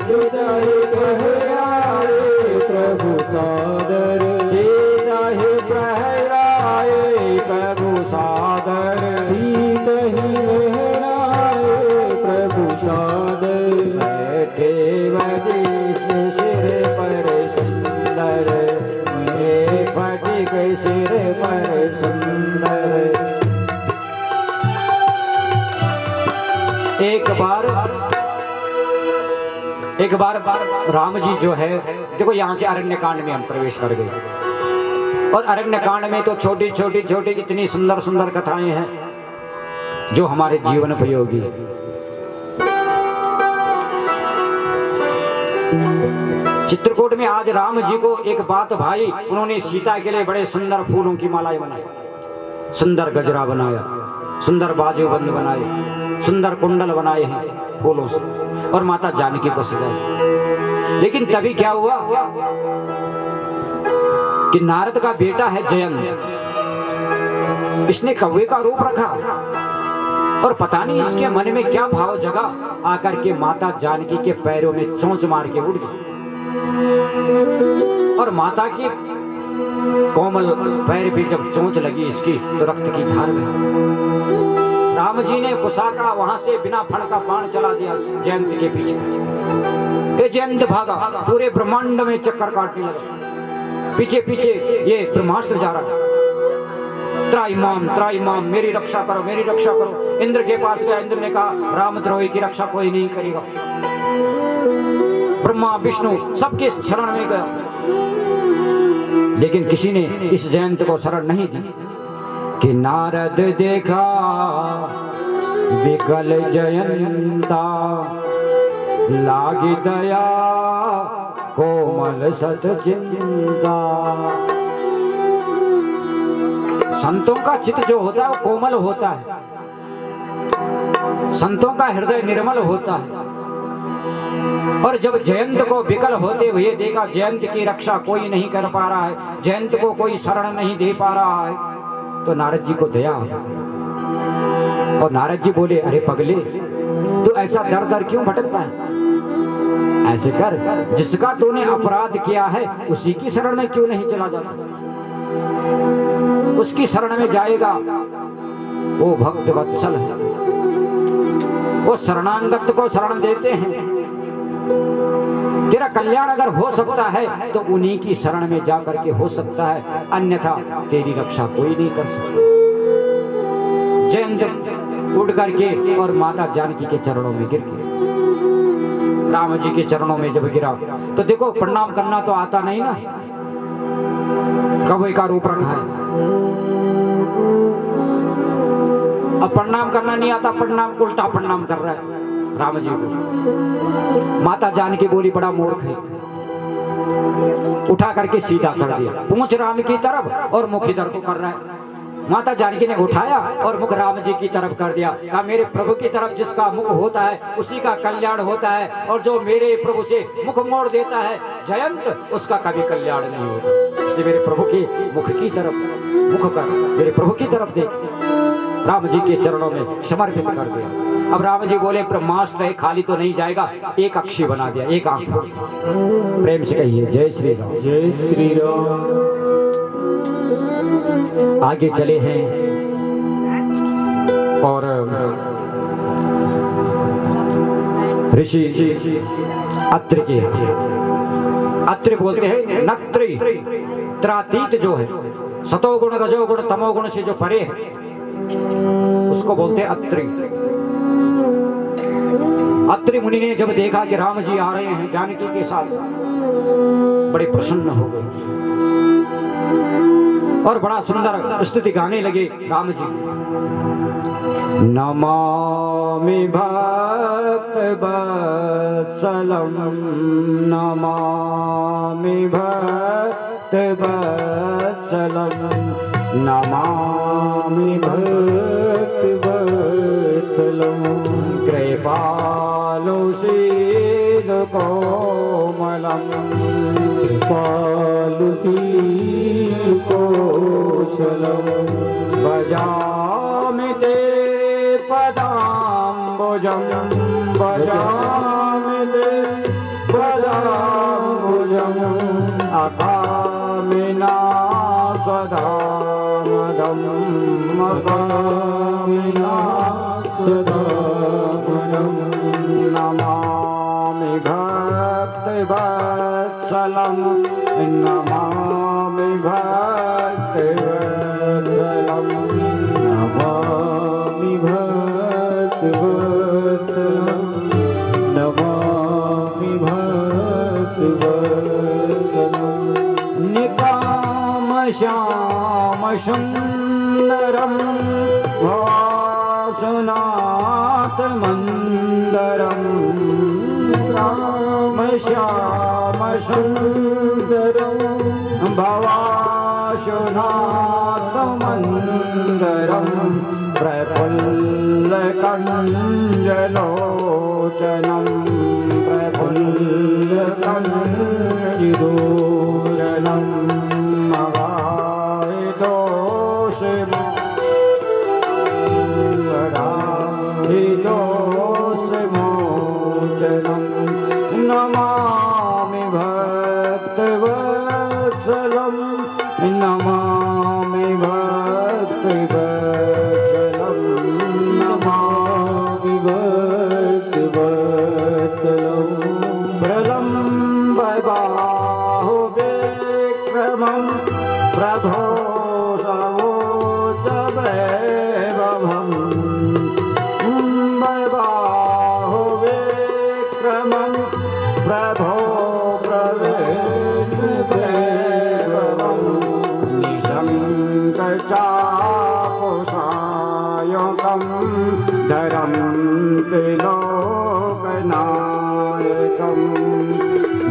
सीताए पहराए प्रभु सादर, सीताए पहराए प्रभु सादर, सीता ही लहराए प्रभु सादर। बैठे वडिश सिर पर सुंदर, मेरे फटिक सिर पर सुंदर। एक बार राम जी जो है, देखो यहाँ से अरण्य कांड में हम प्रवेश कर गए। और अरण्य कांड में तो छोटी छोटी इतनी सुंदर सुंदर कथाएं हैं जो हमारे जीवन उपयोगी है। चित्रकूट में आज राम जी को एक बात भाई, उन्होंने सीता के लिए बड़े सुंदर फूलों की मालाएं बनाई, सुंदर गजरा बनाया, सुंदर बाजूबंद बनाए, सुंदर कुंडल बनाए हैं फूलों से, और माता जानकी को सजाया। लेकिन तभी क्या हुआ कि नारद का बेटा है जयंत, इसने कौवे का रूप रखा और पता नहीं इसके मन में क्या भाव जगा, आकर के माता जानकी के पैरों में चोंच मार के उड़ गई। और माता के कोमल पैर पे जब चोंच लगी इसकी तो रक्त की धार बही। राम जी ने गुस्सा का वहां से बिना फण का बाण चला दिया जयंत के पीछे। ये जयंत भागा, पूरे ब्रह्मांड में चक्कर काटने लगा, पीछे पीछे ये ब्रह्मास्त्र जा रहा। त्राईमाम मेरी रक्षा करो, मेरी रक्षा करो। इंद्र के पास गया, इंद्र ने कहा रामद्रोही की रक्षा कोई नहीं करेगा। ब्रह्मा विष्णु सबके शरण में गया, लेकिन किसी ने इस जयंत को शरण नहीं दी। कि नारद देखा विकल जयंता, लागी दया कोमल सत चिंता। संतों का चित्त जो होता है वो कोमल होता है, संतों का हृदय निर्मल होता है। और जब जयंत को विकल होते हुए देखा, जयंत की रक्षा कोई नहीं कर पा रहा है, जयंत को कोई शरण नहीं दे पा रहा है, तो नारद जी को दया हो गई। और नारद जी बोले, अरे पगले, तू ऐसा दर दर क्यों भटकता है? ऐसे कर, जिसका तूने अपराध किया है उसी की शरण में क्यों नहीं चला जाता? उसकी शरण में जाएगा, वो भक्त वत्सल है, वो शरणागत को शरण देते हैं। तेरा कल्याण अगर हो सकता है तो उन्हीं की शरण में जाकर के हो सकता है, अन्यथा तेरी रक्षा कोई नहीं कर सकता। जयंत उड़ करके और माता जानकी के चरणों में गिर गया। राम जी के चरणों में जब गिरा तो देखो, प्रणाम करना तो आता नहीं ना, कौवे का रूप रखा है। अब प्रणाम करना नहीं आता, प्रणाम उल्टा प्रणाम कर रहा है राम जी को। माता जानकी बोली, बड़ा मूर्ख है। उठा करके सीधा कर दिया, पूंछ राम की तरफ और मुख इधर को कर रहा है। माता जानकी ने उठाया और मुख राम जी की तरफ कर दिया। कहा, मेरे प्रभु की तरफ जिसका मुख होता है उसी का कल्याण होता है, और जो मेरे प्रभु से मुख मोड़ देता है जयंत, उसका कभी कल्याण नहीं होता। इसलिए मेरे प्रभु के मुख की तरफ मुख कर, मेरे प्रभु की तरफ देख, राम जी के चरणों में समर्पित कर दिया। अब राम जी बोले, ब्रह्मास्त्र खाली तो नहीं जाएगा, एक अक्षी बना दिया, एक आंख। प्रेम से कहिए जय श्री राम। जय श्री राम। आगे चले हैं और ऋषि अत्रि के, अत्रि बोलते हैं नत्री, त्रातीत जो है, सतोगुण रजोगुण तमोगुण से जो परे है उसको बोलते हैं अत्रि। अत्रि मुनि ने जब देखा कि राम जी आ रहे हैं जानकी के साथ, बड़े प्रसन्न हो गए और बड़ा सुंदर स्तुति गाने लगे राम जी। नमामि भक्त वत्सलम, नमामि भक्त वत्सलम, नमामि भक्त वत्सलम, कृपालु शील कोमलम, कृपालु शील कौशलम, भजामि ते पदाम्बुजं, भजामि ते पदाम्बुजं, अकामिना सदामदं, अकामिना सदामदं, नमामि भक्तवत्सलं, नमामि भक्तवत्सलं, नमामि भक्तवत्सलं, नमामि भक्तवत्सलं, निकाम श्याम सुंदरम भवासुनाथ मंदरम, राम श्याम सुंदरम भवासुनाथ मंदरम, प्रफुल्ल कंजलोचनम, प्रफुल्ल कंजलोचनम, अगाय दोष दोष मोचनम, नमामि भक्तवत्सलं, नमामि भक्तवत्सलं, नमामि भक्तवत्सलं, प्रलम्ब बाहुविक्रमं प्रभो सर्वोच्च वैभवम्, बाहुविक्रमं प्रभो प्रवेशवैभवम्, निशङ्कचापुषायकं धरं त्रिलोकनायकं,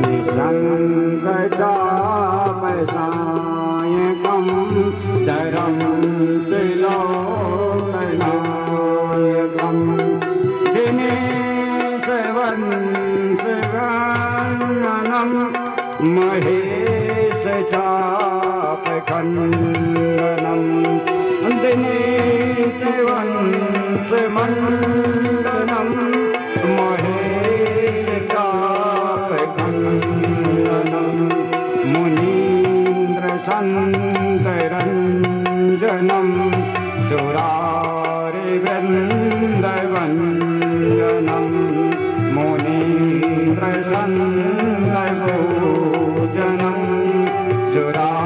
निशङ्कचापसायकं धरं त्रिलोकनायकं, दिनेशवंशवर्णनं महेशचापखण्डनं, दिनेशवंशमण्डनं महेशचापखण्डनं, मुनीन्द्रसन्तरञ्जनं सुरारिवृन्दवन्दनं, मुनीन्द्रसन्तभोजनं सुरारिवृन्दवन्दनं।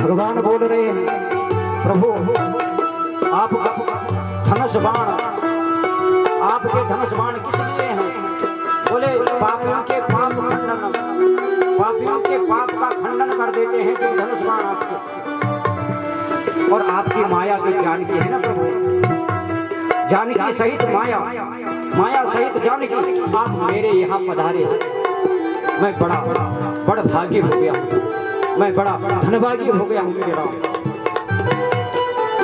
भगवान बोल रहे हैं, प्रभु आप धनुष बाण, आपके धनुष बाण किस लिए हैं? बोले पापियों के पाप खंडन, पापियों के पाप का खंडन कर देते हैं जो धनुष बाण आपके। और आपकी माया जो जानकी है ना प्रभु, जानकी सहित माया, माया सहित जानकी, आप मेरे यहाँ पधारे हैं। मैं बड़ा भागी हो गया हूँ, मैं बड़ा धनभागी हो गया हूँ मेरे राम।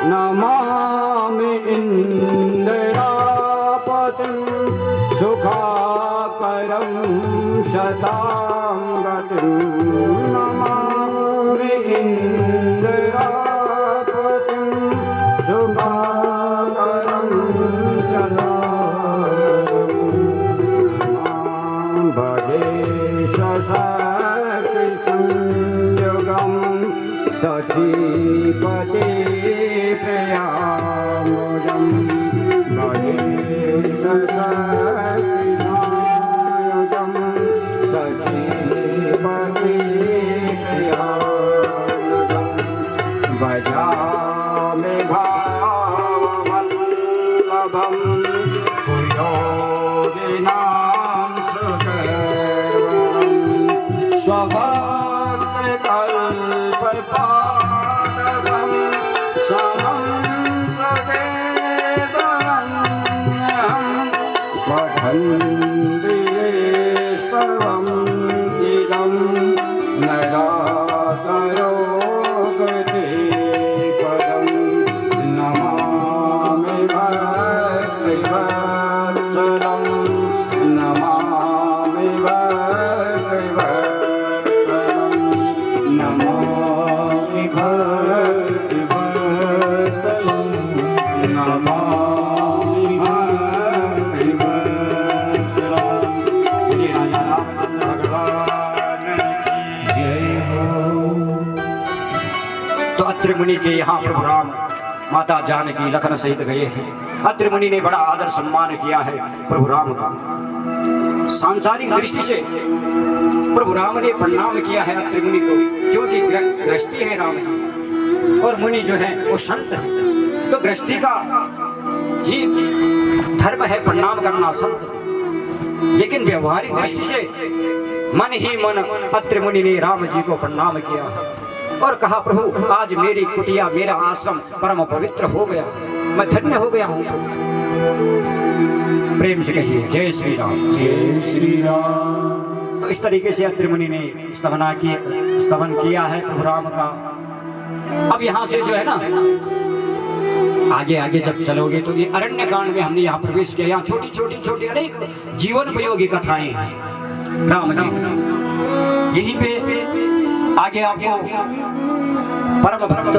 नमामि इंदिरापतिं सुखाकरं शतां गतिं, नमामि इंदिरापतिं सर्वं योगिनां सुखैर्वरं स्वभक्तकल्पपादकं समं सदेवन्यहं स्वधन्विस्तवं इदं नगाकरो गते पदं नमामि भक्तिवत्सलं नमामि भक्तिवत्सलं नमामि भक्तिवत्सलं नमामि भक्तिवत्सलं। श्री राजा रामचंद्र भगवान की जय हो। तो अत्रि मुनि के यहाँ प्रभु राम माता जानकी लखन सहित गए हैं। अत्रि मुनि ने बड़ा आदर सम्मान किया है प्रभु राम का। सांसारिक दृष्टि से प्रभु राम ने प्रणाम किया है अत्रि मुनि को, क्योंकि गृहस्थी है राम जी और मुनि जो है वो संत है। तो गृहस्थी का ही धर्म है प्रणाम करना संत। लेकिन व्यवहारिक दृष्टि से मन ही मन अत्रि मुनि ने राम जी को प्रणाम किया और कहा, प्रभु आज मेरी कुटिया मेरा आश्रम परम पवित्र हो गया, मैं धन्य हो गया हूँ। प्रेम से कहिए जय श्री राम। जय श्री राम। तो इस तरीके से अत्रि मुनि ने स्तवन किया है प्रभु राम का। अब यहाँ से जो है ना आगे आगे जब चलोगे तो ये अरण्य कांड में हमने यहाँ प्रवेश किया। यहाँ छोटी छोटी अनेक जीवन उपयोगी कथाएं हैं राम जी। यहीं पे आगे आपको परम भक्त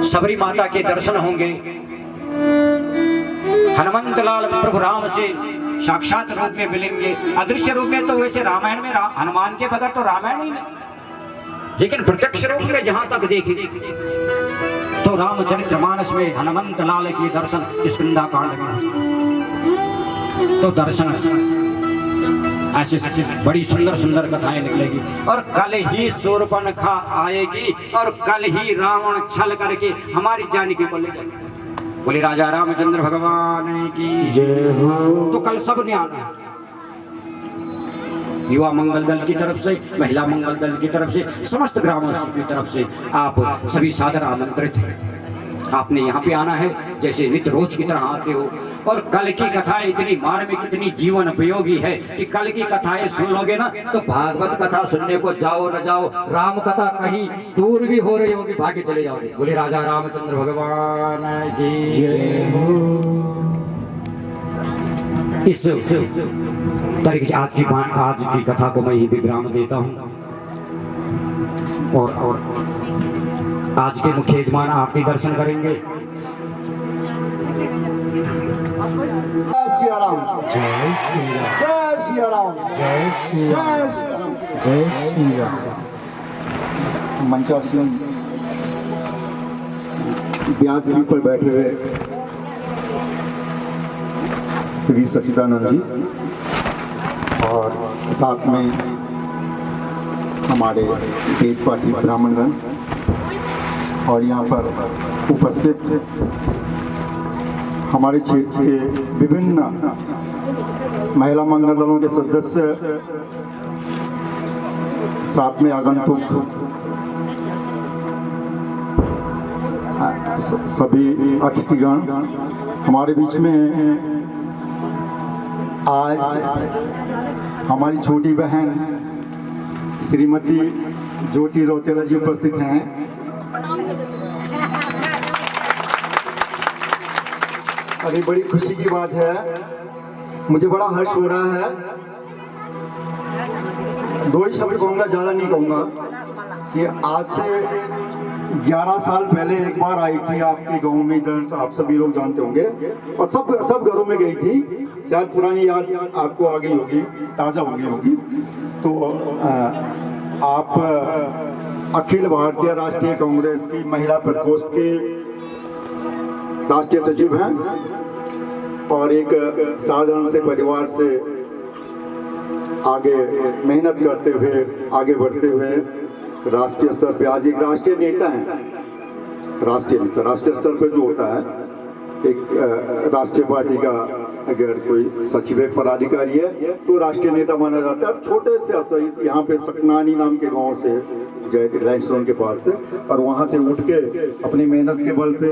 सबरी माता के दर्शन होंगे। हनुमंत लाल प्रभु राम से साक्षात रूप में मिलेंगे। अदृश्य रूप में तो वैसे रामायण में हनुमान के बगैर तो रामायण ही नहीं, लेकिन प्रत्यक्ष रूप में जहां तक देखे तो रामचरितमानस में हनुमंत लाल के दर्शन किष्किंधा कांड में तो दर्शन ऐसे बड़ी सुंदर सुंदर कथाएं निकलेगी। और कल ही शूर्पणखा आएगी और कल ही रावण छल करके हमारी जानकी को ले जाएगी। बोले राजा रामचंद्र भगवान की जय हो। तो कल सब ने आना है। युवा मंगल दल की तरफ से, महिला मंगल दल की तरफ से, समस्त ग्रामवासियों की तरफ से आप सभी सादर आमंत्रित हैं। आपने यहाँ पे आना है जैसे नित्य रोज की तरह आते हो। और कल की कथाएं इतनी मार्मिक इतनी जीवन उपयोगी है कि कल की कथाएं सुन लोगे ना तो भागवत कथा सुनने को जाओ न जाओ, राम कथा कहीं दूर भी हो रही होगी भागे चले जाओगे। बोले राजा रामचंद्र भगवान की जय हो। इस तरीके से आज की कथा को मैं ही विराम देता हूँ। और आज के मुख्य यजमान आरती दर्शन करेंगे। जय सिया राम। जय श्री राम। जय सिया राम। जय श्री राम। जय सिया राम। जय श्री राम। मंचासीन व्यास पीठ पर बैठे हुए श्री सच्चिदानंद जी और साथ में हमारे वेद पाठी ब्राह्मणगण और यहाँ पर उपस्थित हमारे क्षेत्र के विभिन्न महिला मंगल दलों के सदस्य, साथ में आगंतुक सभी अतिथिगण हमारे बीच में आज हमारी छोटी बहन श्रीमती ज्योति रौतेला जी उपस्थित हैं। अरे बड़ी खुशी की बात है, मुझे बड़ा हर्ष हो रहा है। दो ही शब्द कहूँगा, ज़्यादा नहीं कहूँगा, कि आज से 11 साल पहले एक बार आई थी आपके गांव में, इधर आप सभी लोग जानते होंगे, और सब घरों में गई थी। शायद पुरानी याद आपको आ गई होगी, ताज़ा हो गई होगी। तो आप अखिल भारतीय राष्ट्रीय कांग्रेस की महिला प्रकोष्ठ के राष्ट्रीय सचिव हैं और एक साधारण से परिवार से आगे मेहनत करते हुए, आगे बढ़ते हुए राष्ट्रीय स्तर पे आज एक राष्ट्रीय नेता हैं। राष्ट्रीय नेता राष्ट्रीय स्तर पर जो होता है एक राष्ट्रीय पार्टी का अगर कोई सचिव एक पदाधिकारी है तो राष्ट्रीय नेता माना जाता है। अब छोटे से यहाँ पे सकनानी नाम के गांव से जय लाइनस्टोन के पास से, और वहाँ से उठ के अपनी मेहनत के बल पे,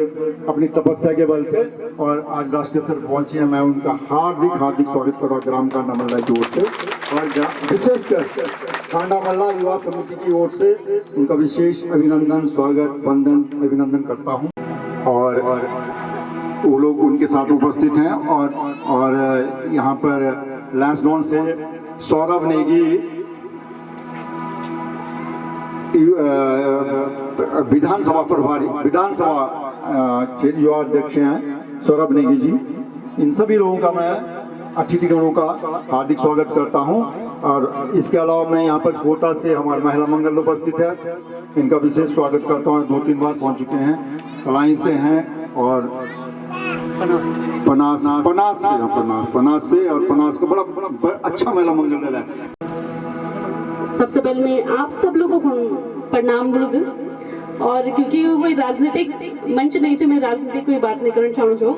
अपनी तपस्या के बल पे और आज राष्ट्रीय स्तर पहुँची है। मैं उनका हार्दिक स्वागत कर रहा हूँ ग्राम कांडा मल्ला की ओर से, और विशेषकर कांडा मल्ला युवा समिति की ओर से उनका विशेष अभिनंदन, स्वागत, वंदन, अभिनंदन करता हूँ। और वो लोग उनके साथ उपस्थित हैं और यहाँ पर लैंसडाउन से सौरभ नेगी विधानसभा प्रभारी, विधानसभा युवा अध्यक्ष हैं सौरभ नेगी जी। इन सभी लोगों का मैं अतिथिगणों का हार्दिक स्वागत करता हूं। और इसके अलावा मैं यहाँ पर कोटा से हमारे महिला मंगल उपस्थित है, इनका विशेष स्वागत करता हूँ। 2-3 बार पहुँच चुके हैं। तलाई से हैं और पनास से और पनास का बड़ा अच्छा महिला मंगल दल है। सबसे पहले मैं आप सब लोगों को प्रणाम बोलूँ, और क्योंकि कोई राजनीतिक मंच नहीं थे, मैं राजनीतिक कोई बात नहीं करना चाहूँ छो।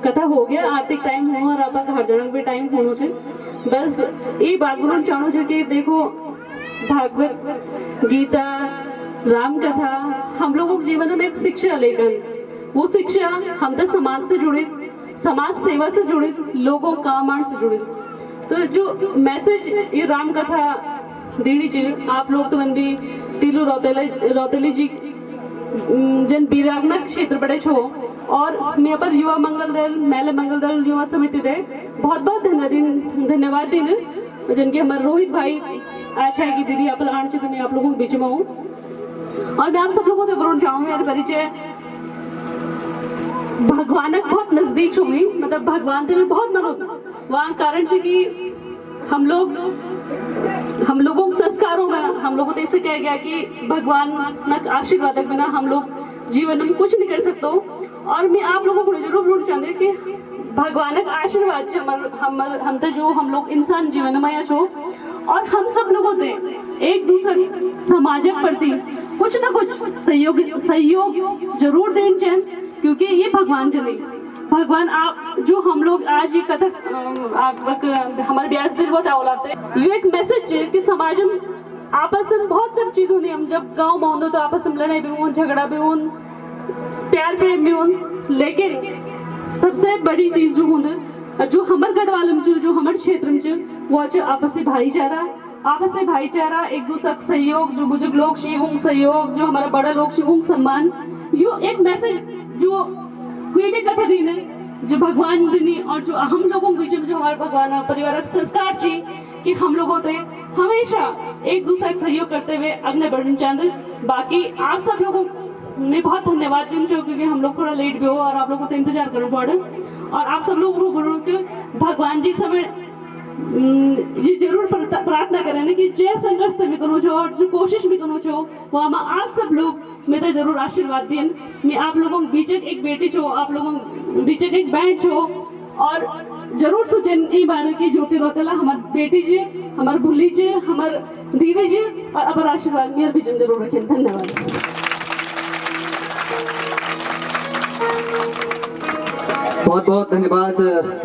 कथा हो गया, आर्थिक टाइम हो और आपका हर जन भी टाइम होना चाहिए। बस ये बात बोलना चाहूँ छो कि देखो, भागवत गीता, राम कथा हम लोगों के जीवन में एक शिक्षा लेकर, वो शिक्षा हम तो समाज से जुड़े, समाज सेवा से जुड़े, लोगों का मान से जुड़े। तो जो मैसेज ये राम कथा देनी चाहिए, आप लोग तो भी तिलू रौतेली जी जन बीरागना क्षेत्र पड़े छो, और मैं पर युवा मंगल दल, महिला मंगल दल, युवा समिति दे बहुत बहुत धन्यवाद दिन, जिनके हमारे रोहित भाई आशा है कि दीदी आप आने चाहिए, तो मैं आप लोगों के बीच में हूँ। और मैं आप सब लोगों से बोलना चाहूँगी, मेरे परिचय भगवान बहुत नजदीक छू, मतलब भगवान से भी बहुत मनो वहाँ कारण से कि हम लोगों के संस्कारों में हम लोगों को ऐसे कहा गया कि भगवान न आशीर्वाद के बिना हम लोग जीवन में कुछ नहीं कर सकते। और मैं आप लोगों को जरूर बोलना चाहते कि भगवान का आशीर्वाद से हम तो जो हम लोग इंसान जीवन में छो, और हम सब लोगों से एक दूसरे समाज प्रति कुछ ना कुछ सहयोग जरूर देना चाहिए, क्योंकि ये भगवान से नहीं, भगवान आप जो हम लोग आज ये कथा हमारे ब्यास से बहुत औलाते ये एक मैसेज है कि समाज में आपस में बहुत सब चीज होती है। हम जब गांव में होते तो आपस में लड़ाई भी हो, झगड़ा भी हो, प्यार प्रेम भी हो, लेकिन सबसे बड़ी चीज जो होती जो हमारे गढ़वाल में जो हमारे क्षेत्र में वो है आपसी भाईचारा, एक दूसरे का सहयोग, जो बुजुर्ग लोग शिवों सहयोग, जो हमारा बड़ा लोग शिवों सम्मान, यो एक मैसेज जो कोई भी कथा दिन है, जो भगवान दिनी, और जो हम लोगों के बीच में जो हमारे भगवान परिवार का संस्कार चाहिए कि हम लोगों से हमेशा एक दूसरे का सहयोग करते हुए अगले बढ़ना चाहते। बाकी आप सब लोगों में बहुत धन्यवाद दिन चाहिए, क्योंकि हम लोग थोड़ा लेट भी हो और आप लोगों को इंतजार करना पड़े, और आप सब लोग बोलो कि भगवान जी के समय ये जरूर प्रार्थना करें ना कि जय संघर्ष भी करो छो और जो कोशिश भी करो छो, वहाँ में आप सब लोग मेरे जरूर आशीर्वाद दें। मैं आप लोगों के बीच एक बेटी छो, आप लोगों के बीच एक बहन छो, और जरूर सोचें ई बार की ज्योति रौतेला हमारी बेटी जी, हमारे भूली जी, हमारे दीदी जी, और अपर आशीर्वाद मेरे बीच में जरूर रखें। धन्यवाद। बहुत बहुत धन्यवाद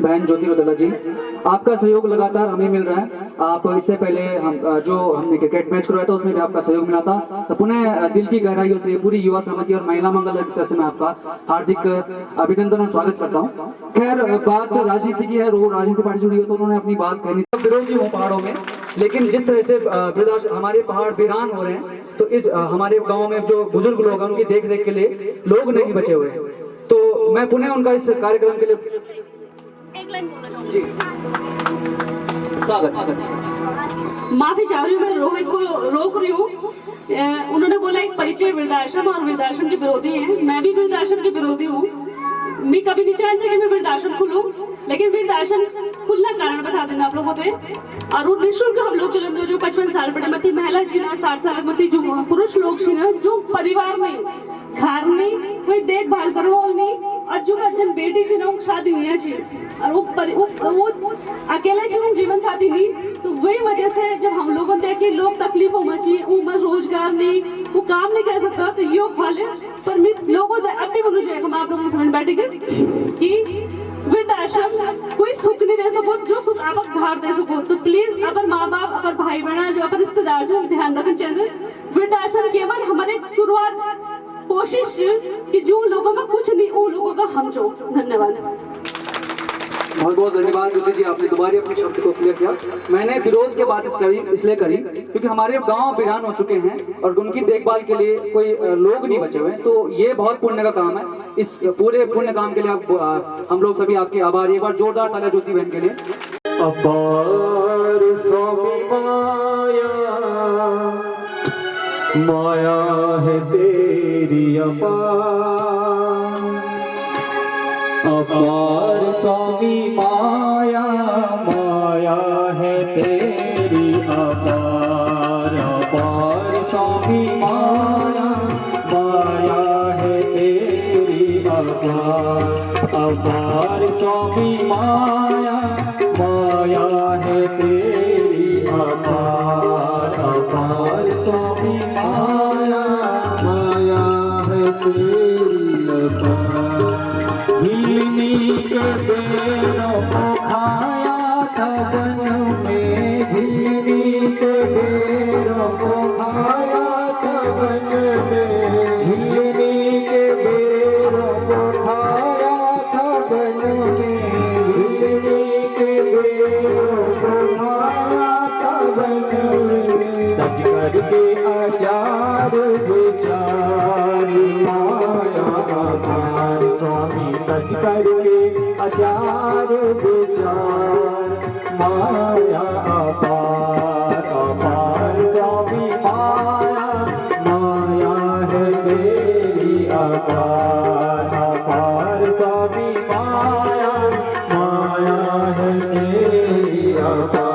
बहन ज्योति रौतेला जी, आपका सहयोग लगातार हमें मिल रहा है। आप इससे पहले हमने क्रिकेट मैच करवाया था, उसमें भी आपका सहयोग मिला था। तो पुनः दिल की गहराइयों से पूरी युवा समिति और महिला मंगल की तरफ से मैं आपका हार्दिक अभिनंदन और स्वागत करता हूँ। खैर, बात राजनीति की है, राजनीति पार्टी जुड़ी हो तो उन्होंने अपनी बात कहनी। विरोधी हूँ पहाड़ों में, लेकिन जिस तरह से हमारे पहाड़ वीरान हो रहे हैं, तो इस हमारे गाँव में जो बुजुर्ग लोग हैं उनकी देख रेख के लिए लोग नहीं बचे हुए, तो मैं पुनः उनका इस कार्यक्रम के लिए जी स्वागत। माफी चाह रही हूँ, मैं रोहित को रोक रही हूँ। उन्होंने बोला एक परिचय वृद्धाश्रम और वृद्धाश्रम के विरोधी हैं। मैं भी वृद्धाश्रम के विरोधी हूँ। मैं कभी नहीं चाहती कि मैं वृद्धाश्रम खुलूं, लेकिन वृद्धाश्रम खुलना कारण बता देना आप लोगों को। और वो निःशुल्क हम लोग चलन दो, जो 55 साल बड़े मत महिला छी ना, 60 साल मत जो पुरुष लोग छी ना, जो परिवार में घर में कोई देखभाल करो नहीं। और जो जन बेटी से ना शादी हुई है और वो अकेले से जीवन साथी नहीं, तो वही वजह से जब हम लोगों देखे लोग तकलीफ हो मची, उम्र रोजगार नहीं, वो काम नहीं कर सकता, तो योग फाले पर लोगों अब भी बोलू चाहिए हम आप लोगों के समझ बैठे कि वृद्धाश्रम कोई सुख नहीं दे सको, जो सुख आप घर दे सको, तो प्लीज अपर माँ बाप अपर भाई बहना जो अपर रिश्तेदार जो ध्यान रखना चाहिए। वृद्धाश्रम केवल हमारे शुरुआत कोशिश कि जो लोगों में कुछ नहीं उन लोगों का हम जो। धन्यवाद। बहुत बहुत धन्यवाद ज्योति जी, आपने दोबारा अपने शब्द को क्लियर किया। मैंने विरोध के बात इसलिए करी क्योंकि हमारे गांव वीरान हो चुके हैं और उनकी देखभाल के लिए कोई लोग नहीं बचे हुए, तो ये बहुत पुण्य का काम है। इस पूरे पुण्य काम के लिए हम लोग सभी आपके आभारी। एक बार जोरदार तालियां ज्योति बहन के लिए। अपार स्वामी माया है तेरी अपार, अपार स्वामी माया, माया है तेरी अपार, अपार स्वामी माया, माया है तेरी अपार, अपार स्वामी माया, माया है तेरी अपार, अपार स्वामी माया, माया है तेरी अपार। हिलनी के बेरों को खाया था वन में, हिलनी के बेरों को खाया था वन में, हिलनी के बेरों को खाया था वन में, हिलनी के बेरों को खाया था वन में। तज करके आचार विचार माया अपार स्वामी, तज करके आचार विचार माया अपार, अपार स्वामी माया, माया है तेरी अपार, अपार स्वामी माया, माया है तेरी अपार।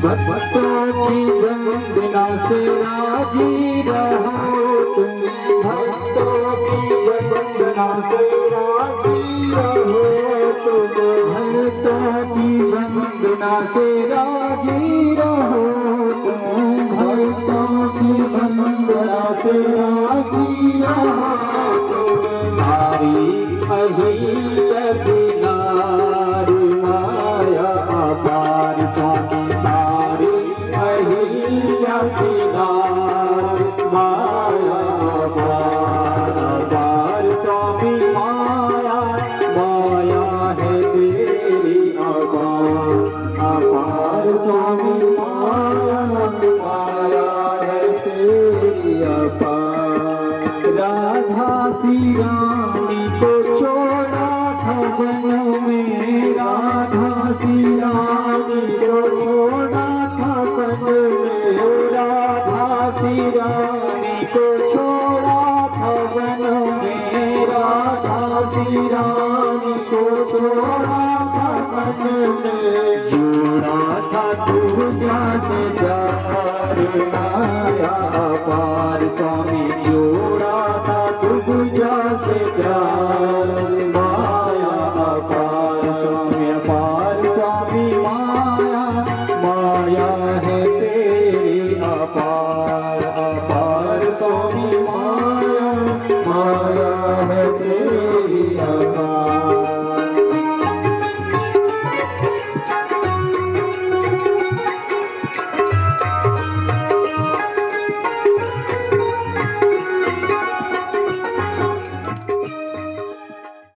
भक्तों की वंदना से राजी रहो तुम, भक्तों की वंदना से राजी रहो तुम, भक्तों की वंदना से राजी रहो तुम, भक्तों की वंदना से राजी रहो तुम। नारी अहिल्या से नारी माया अपार स्वामी, अहिल्या सिनार माया अपार, अपार स्वामी माया, माया है तेरी अपार, अपार स्वामी माया, माया है तेरी अपार। राधा सी रानी को छोड़ा था वन में, राधा सी रानी को छोड़ा था वन में, राधा सी रानी को छोड़ा था वन में, राधा सी रानी को छोड़ा था वन में।